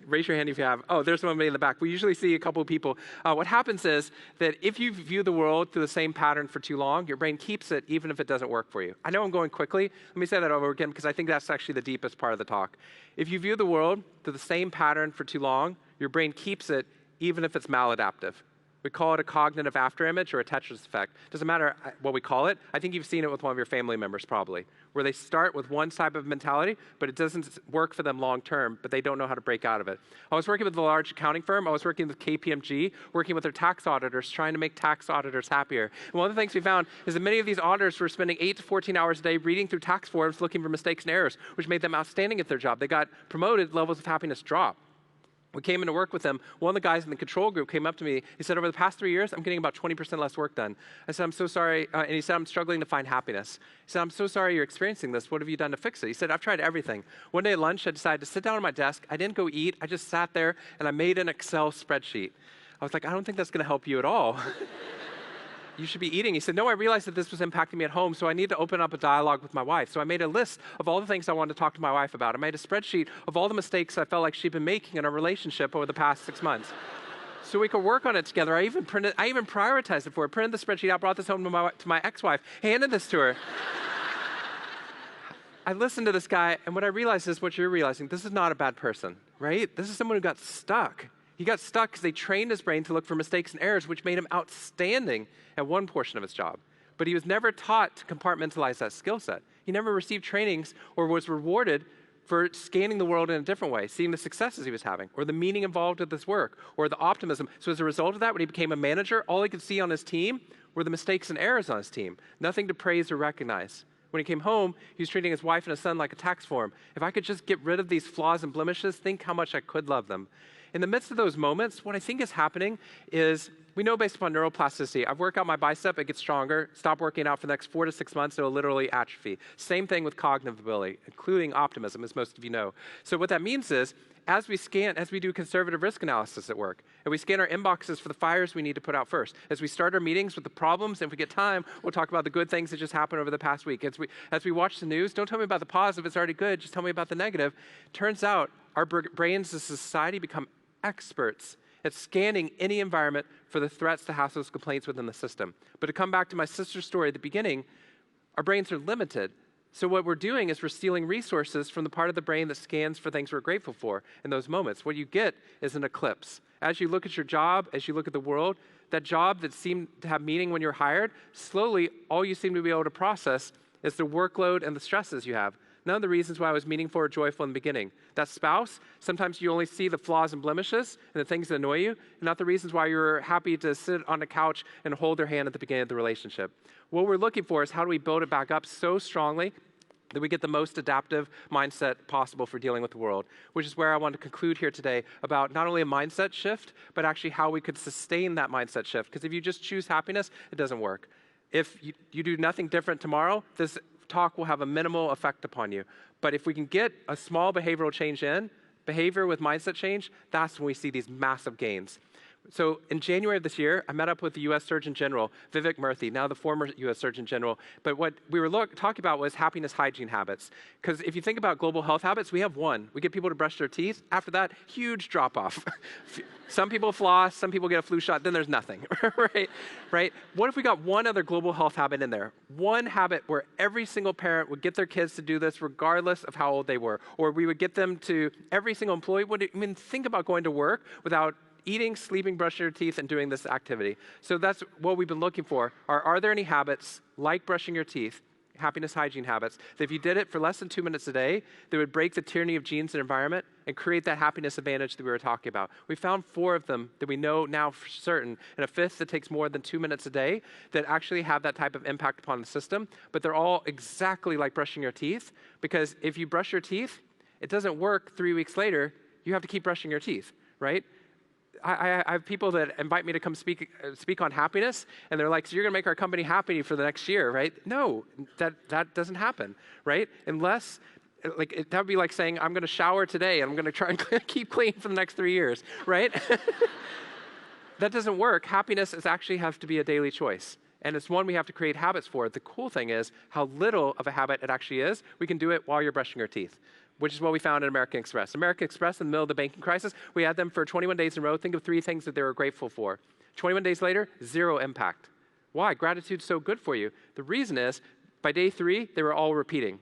Raise your hand if you have. Oh, there's somebody in the back. We usually see a couple of people. What happens is that if you view the world through the same pattern for too long, your brain keeps it even if it doesn't work for you. I know I'm going quickly. Let me say that over again because I think that's actually the deepest part of the talk. If you view the world through the same pattern for too long, your brain keeps it even if it's maladaptive. We call it a cognitive afterimage or a Tetris effect. Doesn't matter what we call it. I think you've seen it with one of your family members probably, where they start with one type of mentality, but it doesn't work for them long term, but they don't know how to break out of it. I was working with a large accounting firm. I was working with KPMG, working with their tax auditors, trying to make tax auditors happier. And one of the things we found is that many of these auditors were spending 8 to 14 hours a day reading through tax forms, looking for mistakes and errors, which made them outstanding at their job. They got promoted, levels of happiness drop. We came into work with him. One of the guys in the control group came up to me. He said, over the past 3 years, I'm getting about 20% less work done. I said, I'm so sorry. And he said, I'm struggling to find happiness. He said, I'm so sorry you're experiencing this. What have you done to fix it? He said, I've tried everything. One day at lunch, I decided to sit down at my desk. I didn't go eat. I just sat there, and I made an Excel spreadsheet. I was like, I don't think that's going to help you at all. You should be eating. He said, no, I realized that this was impacting me at home, so I need to open up a dialogue with my wife. So I made a list of all the things I wanted to talk to my wife about. I made a spreadsheet of all the mistakes I felt like she'd been making in our relationship over the past 6 months. So we could work on it together. I even prioritized it for her, printed the spreadsheet out, brought this home to my ex-wife, handed this to her. I listened to this guy, and what I realized is what you're realizing. This is not a bad person, right? This is someone who got stuck. He got stuck because they trained his brain to look for mistakes and errors, which made him outstanding at one portion of his job. But he was never taught to compartmentalize that skill set. He never received trainings or was rewarded for scanning the world in a different way, seeing the successes he was having, or the meaning involved with his work, or the optimism. So as a result of that, when he became a manager, all he could see on his team were the mistakes and errors on his team, nothing to praise or recognize. When he came home, he was treating his wife and his son like a tax form. If I could just get rid of these flaws and blemishes, think how much I could love them. In the midst of those moments, what I think is happening is, we know based upon neuroplasticity, I've worked out my bicep, it gets stronger. Stop working out for the next 4 to 6 months, it'll literally atrophy. Same thing with cognitive ability, including optimism, as most of you know. So what that means is, as we do conservative risk analysis at work, and we scan our inboxes for the fires we need to put out first, as we start our meetings with the problems, and if we get time, we'll talk about the good things that just happened over the past week. As we watch the news, don't tell me about the positive, it's already good, just tell me about the negative. Turns out, our brains as a society become experts at scanning any environment for the threats to hassles, complaints within the system. But to come back to my sister's story at the beginning, our brains are limited. So what we're doing is we're stealing resources from the part of the brain that scans for things we're grateful for in those moments. What you get is an eclipse. As you look at your job, as you look at the world, that job that seemed to have meaning when you're hired, slowly all you seem to be able to process is the workload and the stresses you have. None of the reasons why I was meaningful or joyful in the beginning. That spouse, sometimes you only see the flaws and blemishes and the things that annoy you, and not the reasons why you're happy to sit on the couch and hold their hand at the beginning of the relationship. What we're looking for is how do we build it back up so strongly that we get the most adaptive mindset possible for dealing with the world, which is where I want to conclude here today about not only a mindset shift, but actually how we could sustain that mindset shift. Because if you just choose happiness, it doesn't work. If you do nothing different tomorrow, this talk will have a minimal effect upon you. But if we can get a small behavioral change in, behavior with mindset change, that's when we see these massive gains. So in January of this year, I met up with the U.S. Surgeon General, Vivek Murthy, now the former U.S. Surgeon General. But what we were talking about was happiness hygiene habits. Because if you think about global health habits, we have one. We get people to brush their teeth. After that, huge drop-off. Some people floss, some people get a flu shot, then there's nothing, right? What if we got one other global health habit in there? One habit where every single parent would get their kids to do this regardless of how old they were. Or we would get them to, every single employee would even think about going to work without eating, sleeping, brushing your teeth, and doing this activity. So that's what we've been looking for. Are there any habits, like brushing your teeth, happiness hygiene habits, that if you did it for less than 2 minutes a day, that would break the tyranny of genes and environment and create that happiness advantage that we were talking about? We found 4 of them that we know now for certain, and a 5th that takes more than 2 minutes a day that actually have that type of impact upon the system. But they're all exactly like brushing your teeth, because if you brush your teeth, it doesn't work 3 weeks later. You have to keep brushing your teeth, right? I have people that invite me to come speak on happiness, and they're like, so you're going to make our company happy for the next year, right? No, that doesn't happen, right? Unless, that would be like saying, I'm going to shower today, and I'm going to try and keep clean for the next 3 years, right? That doesn't work. Happiness actually has to be a daily choice. And it's one we have to create habits for. The cool thing is how little of a habit it actually is. We can do it while you're brushing your teeth, which is what we found at American Express. American Express, in the middle of the banking crisis, we had them for 21 days in a row. Think of 3 things that they were grateful for. 21 days later, 0 impact. Why? Gratitude's so good for you. The reason is, by day 3, they were all repeating.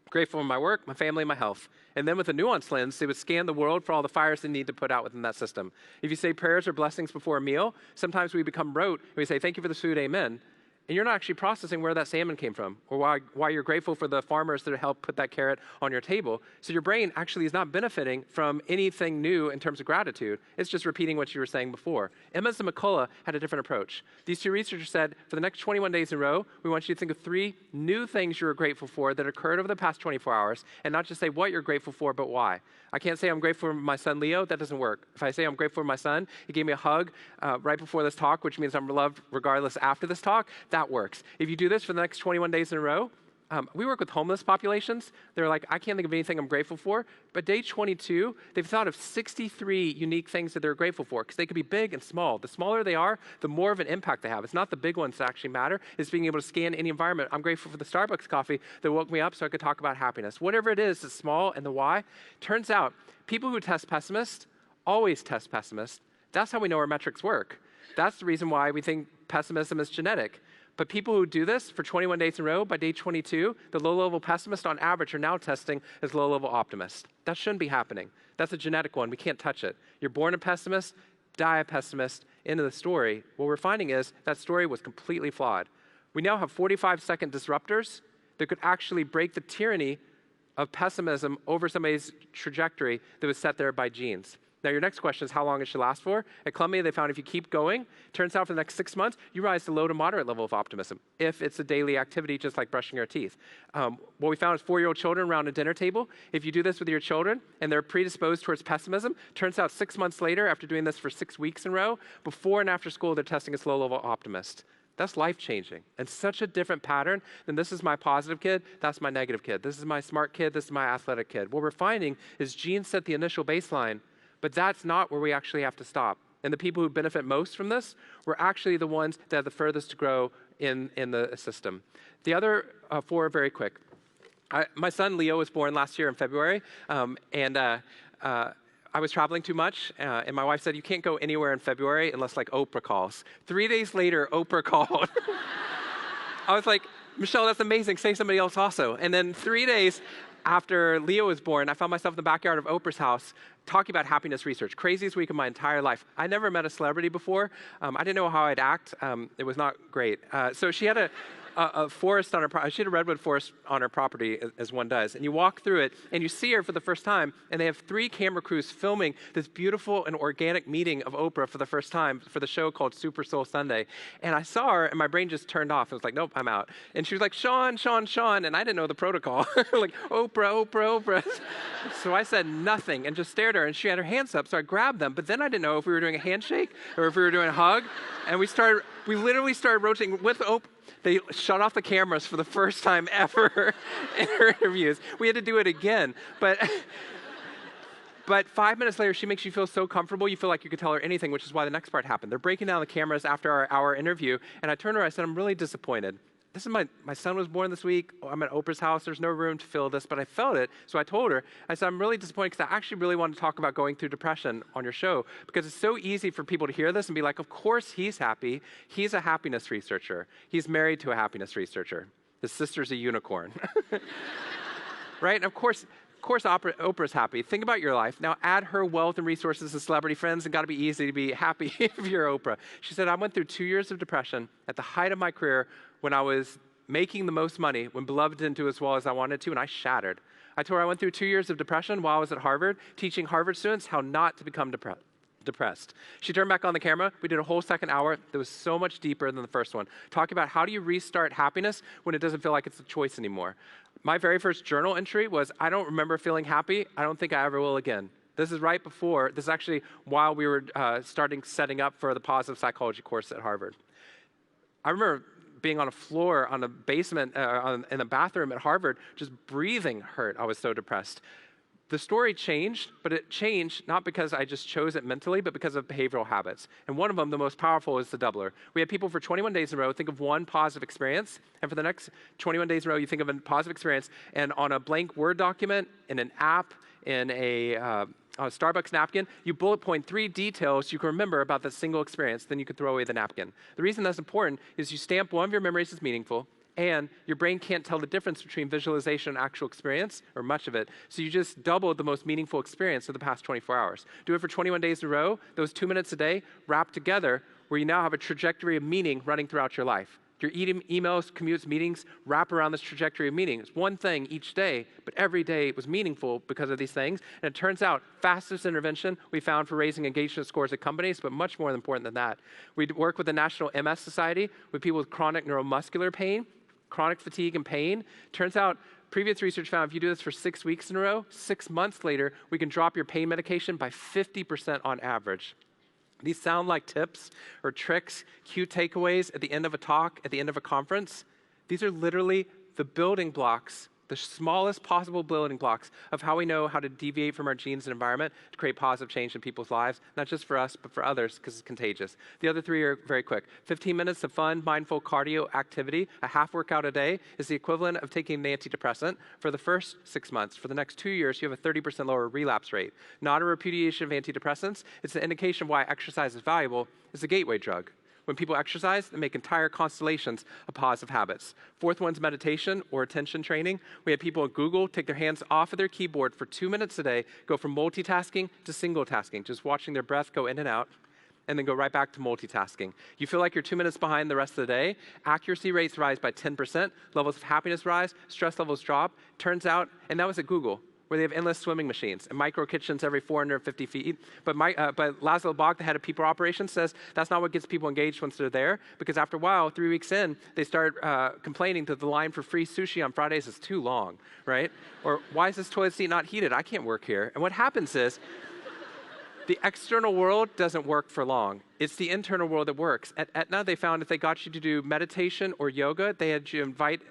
Grateful for my work, my family, my health. And then with a nuance lens, they would scan the world for all the fires they need to put out within that system. If you say prayers or blessings before a meal, sometimes we become rote, and we say, thank you for the food, amen. and you're not actually processing where that salmon came from, or why you're grateful for the farmers that helped put that carrot on your table. So your brain actually is not benefiting from anything new in terms of gratitude. It's just repeating what you were saying before. Emmons and McCullough had a different approach. These two researchers said, for the next 21 days in a row, we want you to think of 3 new things you're grateful for that occurred over the past 24 hours, and not just say what you're grateful for, but why. I can't say I'm grateful for my son Leo. That doesn't work. If I say I'm grateful for my son, he gave me a hug right before this talk, which means I'm loved regardless after this talk, that works. If you do this for the next 21 days in a row, we work with homeless populations. They're like, I can't think of anything I'm grateful for. But day 22, they've thought of 63 unique things that they're grateful for, because they could be big and small. The smaller they are, the more of an impact they have. It's not the big ones that actually matter. It's being able to scan any environment. I'm grateful for the Starbucks coffee that woke me up so I could talk about happiness. Whatever it is, it's small, and the why. Turns out, people who test pessimist always test pessimist. That's how we know our metrics work. That's the reason why we think pessimism is genetic. But people who do this for 21 days in a row, by day 22, the low-level pessimists on average are now testing as low-level optimists. That shouldn't be happening. That's a genetic one. We can't touch it. You're born a pessimist, die a pessimist, end of the story. What we're finding is that story was completely flawed. We now have 45-second disruptors that could actually break the tyranny of pessimism over somebody's trajectory that was set there by genes. Now, your next question is how long it should last for. At Columbia, they found if you keep going, turns out for the next 6 months, you rise to low to moderate level of optimism, if it's a daily activity just like brushing your teeth. What we found is 4-year-old children around a dinner table. If you do this with your children and they're predisposed towards pessimism, turns out 6 months later, after doing this for 6 weeks in a row, before and after school, they're testing as low-level optimist. That's life-changing, and such a different pattern than this is my positive kid, that's my negative kid. This is my smart kid, this is my athletic kid. What we're finding is genes set the initial baseline, but that's not where we actually have to stop. And the people who benefit most from this were actually the ones that have the furthest to grow in the system. The other 4 are very quick. My son Leo was born last year in February, and I was traveling too much, and my wife said, you can't go anywhere in February unless like Oprah calls. 3 days later, Oprah called. I was like, Michelle, that's amazing. Say somebody else also. And then 3 days after Leo was born, I found myself in the backyard of Oprah's house talking about happiness research. Craziest week of my entire life. I never met a celebrity before. I didn't know how I'd act. It was not great. So she had a forest on her property. She had a redwood forest on her property, as one does. And you walk through it, and you see her for the first time, and they have 3 camera crews filming this beautiful and organic meeting of Oprah for the first time for the show called Super Soul Sunday. And I saw her, and my brain just turned off. I was like, nope, I'm out. And she was like, Shawn, Shawn, Shawn, and I didn't know the protocol. Like, Oprah, Oprah, Oprah. So I said nothing and just stared at her, and she had her hands up, so I grabbed them. But then I didn't know if we were doing a handshake or if we were doing a hug. And we literally started rotating with Oprah. They shut off the cameras for the first time ever in her interviews. We had to do it again. But 5 minutes later, she makes you feel so comfortable, you feel like you could tell her anything, which is why the next part happened. They're breaking down the cameras after our hour interview, and I turned to her, I said, I'm really disappointed. This is my son was born this week. I'm at Oprah's house. There's no room to fill this, but I felt it. So I told her, I said, I'm really disappointed because I actually really want to talk about going through depression on your show, because it's so easy for people to hear this and be like, of course he's happy. He's a happiness researcher. He's married to a happiness researcher. His sister's a unicorn. Right? And of course Oprah's happy. Think about your life. Now add her wealth and resources and celebrity friends, and got to be easy to be happy if you're Oprah. She said, I went through 2 years of depression at the height of my career when I was making the most money, when Beloved didn't do as well as I wanted to, and I shattered. I told her I went through 2 years of depression while I was at Harvard, teaching Harvard students how not to become depressed. She turned back on the camera. We did a whole second hour that was so much deeper than the first one, talking about how do you restart happiness when it doesn't feel like it's a choice anymore. My very first journal entry was, I don't remember feeling happy. I don't think I ever will again. This is right before, this is actually while we were setting up for the positive psychology course at Harvard. I remember being on a floor, on a basement, in a bathroom at Harvard, just breathing hurt. I was so depressed. The story changed, but it changed not because I just chose it mentally, but because of behavioral habits. And one of them, the most powerful, is the doubler. We had people for 21 days in a row think of one positive experience, and for the next 21 days in a row, you think of a positive experience, and on a blank Word document, in an app, in a Starbucks napkin, you bullet point 3 details you can remember about that single experience, then you can throw away the napkin. The reason that's important is you stamp one of your memories as meaningful, and your brain can't tell the difference between visualization and actual experience, or much of it, so you just doubled the most meaningful experience of the past 24 hours. Do it for 21 days in a row, those 2 minutes a day, wrapped together, where you now have a trajectory of meaning running throughout your life. Your emails, commutes, meetings wrap around this trajectory of meaning. It's one thing each day, but every day was meaningful because of these things. And it turns out, fastest intervention we found for raising engagement scores at companies, but much more important than that. We work with the National MS Society with people with chronic neuromuscular pain, chronic fatigue and pain. Turns out, previous research found if you do this for 6 weeks in a row, 6 months later, we can drop your pain medication by 50% on average. These sound like tips or tricks, cute takeaways at the end of a talk, at the end of a conference. These are literally the building blocks, the smallest possible building blocks of how we know how to deviate from our genes and environment to create positive change in people's lives, not just for us, but for others, because it's contagious. The other 3 are very quick. 15 minutes of fun, mindful cardio activity, a half workout a day, is the equivalent of taking an antidepressant for the first 6 months. For the next 2 years, you have a 30% lower relapse rate. Not a repudiation of antidepressants. It's an indication of why exercise is valuable. It's a gateway drug. When people exercise, they make entire constellations of positive habits. 4th one's meditation or attention training. We had people at Google take their hands off of their keyboard for 2 minutes a day, go from multitasking to single tasking, just watching their breath go in and out, and then go right back to multitasking. You feel like you're 2 minutes behind the rest of the day. Accuracy rates rise by 10%. Levels of happiness rise. Stress levels drop. Turns out, and that was at Google, where they have endless swimming machines and micro kitchens every 450 feet. But Laszlo Bock, the head of people operations, says that's not what gets people engaged once they're there, because after a while, 3 weeks in, they start complaining that the line for free sushi on Fridays is too long, right? Or why is this toilet seat not heated? I can't work here. And what happens is, the external world doesn't work for long. It's the internal world that works. At Aetna, they found if they got you to do meditation or yoga, they had you invite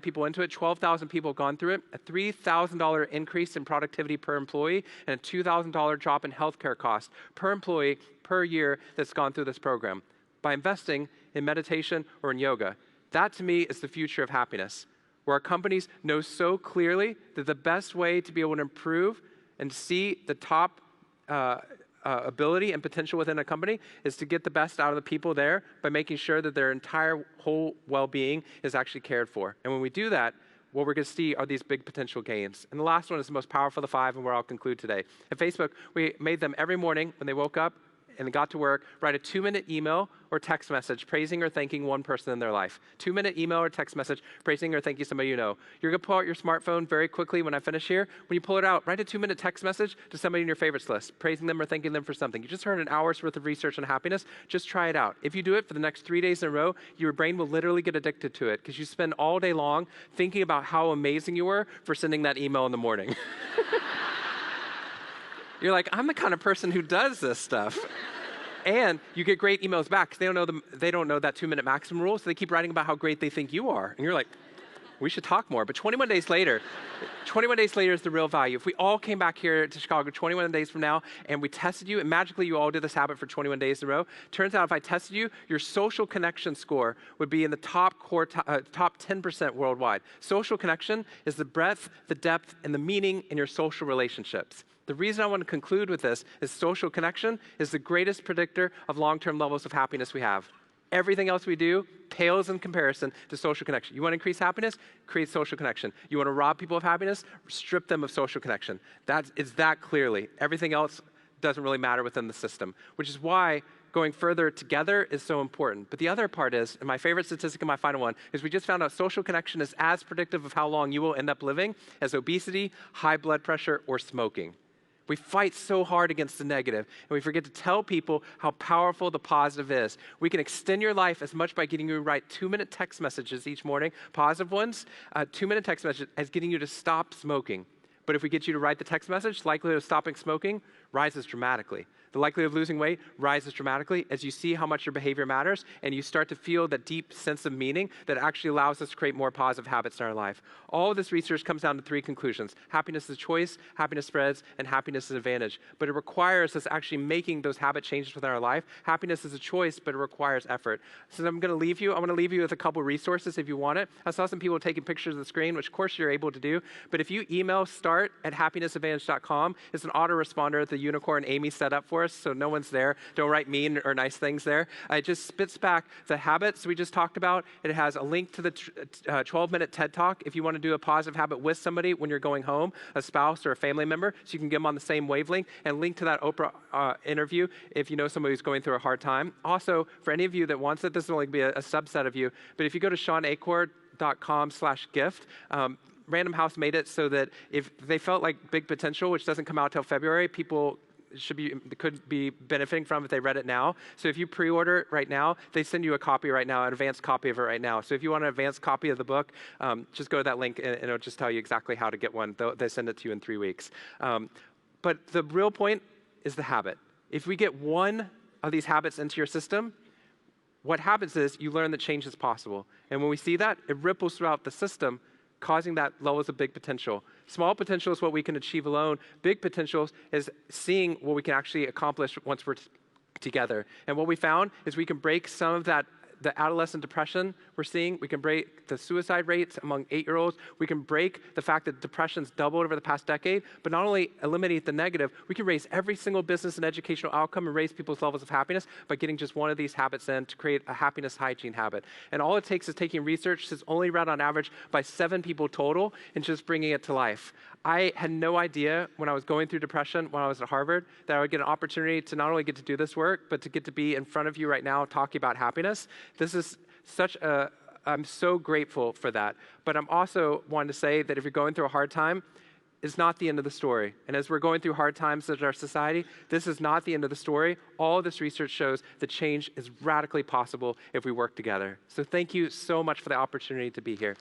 people into it. 12,000 people have gone through it. A $3,000 increase in productivity per employee and a $2,000 drop in healthcare costs per employee per year that's gone through this program by investing in meditation or in yoga. That, to me, is the future of happiness, where our companies know so clearly that the best way to be able to improve and see the top ability and potential within a company is to get the best out of the people there by making sure that their entire whole well-being is actually cared for. And when we do that, what we're going to see are these big potential gains. And the last one is the most powerful of the 5 and where I'll conclude today. At Facebook, we made them every morning when they woke up and got to work, write a 2-minute email or text message praising or thanking one person in their life. 2-minute email or text message praising or thanking somebody you know. You're going to pull out your smartphone very quickly when I finish here. When you pull it out, write a 2-minute text message to somebody in your favorites list, praising them or thanking them for something. You just heard an hour's worth of research on happiness. Just try it out. If you do it for the next 3 days in a row, your brain will literally get addicted to it because you spend all day long thinking about how amazing you were for sending that email in the morning. You're like, I'm the kind of person who does this stuff. And you get great emails back because they don't know that 2-minute maximum rule, so they keep writing about how great they think you are. And you're like, we should talk more. But 21 days later is the real value. If we all came back here to Chicago 21 days from now and we tested you, and magically you all did this habit for 21 days in a row, turns out if I tested you, your social connection score would be in the top 10% worldwide. Social connection is the breadth, the depth, and the meaning in your social relationships. The reason I want to conclude with this is social connection is the greatest predictor of long-term levels of happiness we have. Everything else we do pales in comparison to social connection. You want to increase happiness? Create social connection. You want to rob people of happiness? Strip them of social connection. It's that clearly. Everything else doesn't really matter within the system, which is why going further together is so important. But the other part is, and my favorite statistic and my final one, is we just found out social connection is as predictive of how long you will end up living as obesity, high blood pressure, or smoking. We fight so hard against the negative, and we forget to tell people how powerful the positive is. We can extend your life as much by getting you to write 2-minute text messages each morning, positive ones, 2-minute text message as getting you to stop smoking. But if we get you to write the text message, likelihood of stopping smoking rises dramatically. The likelihood of losing weight rises dramatically as you see how much your behavior matters and you start to feel that deep sense of meaning that actually allows us to create more positive habits in our life. All of this research comes down to 3 conclusions. Happiness is a choice, happiness spreads, and happiness is an advantage. But it requires us actually making those habit changes within our life. Happiness is a choice, but it requires effort. So I'm going to leave you. I want to leave you with a couple resources if you want it. I saw some people taking pictures of the screen, which of course you're able to do. But if you email start@happinessadvantage.com, it's an autoresponder that the unicorn Amy set up for us. forest, so no one's there. Don't write mean or nice things there. It just spits back the habits we just talked about. It has a link to the 12-minute TED Talk if you want to do a positive habit with somebody when you're going home, a spouse or a family member, so you can get them on the same wavelength, and link to that Oprah interview if you know somebody who's going through a hard time. Also, for any of you that wants it, this will only be a subset of you, but if you go to ShawnAchor.com/gift, Random House made it so that if they felt like Big Potential, which doesn't come out till February, people could be benefiting from if they read it now. So if you pre-order it right now, they send you a copy right now, an advanced copy of it right now. So if you want an advanced copy of the book, just go to that link and it'll just tell you exactly how to get one. They send it to you in 3 weeks. But the real point is the habit. If we get one of these habits into your system, what happens is you learn that change is possible. And when we see that, it ripples throughout the system, causing that levels of big potential. Small potential is what we can achieve alone. Big potential is seeing what we can actually accomplish once we're together. And what we found is we can break some of that, the adolescent depression we're seeing. We can break the suicide rates among 8-year-olds. We can break the fact that depression's doubled over the past decade, but not only eliminate the negative, we can raise every single business and educational outcome and raise people's levels of happiness by getting just one of these habits in to create a happiness hygiene habit. And all it takes is taking research that's only read on average by 7 people total and just bringing it to life. I had no idea when I was going through depression, when I was at Harvard, that I would get an opportunity to not only get to do this work, but to get to be in front of you right now talking about happiness. This is I'm so grateful for that. But I'm also wanting to say that if you're going through a hard time, it's not the end of the story. And as we're going through hard times in our society, this is not the end of the story. All of this research shows that change is radically possible if we work together. So thank you so much for the opportunity to be here.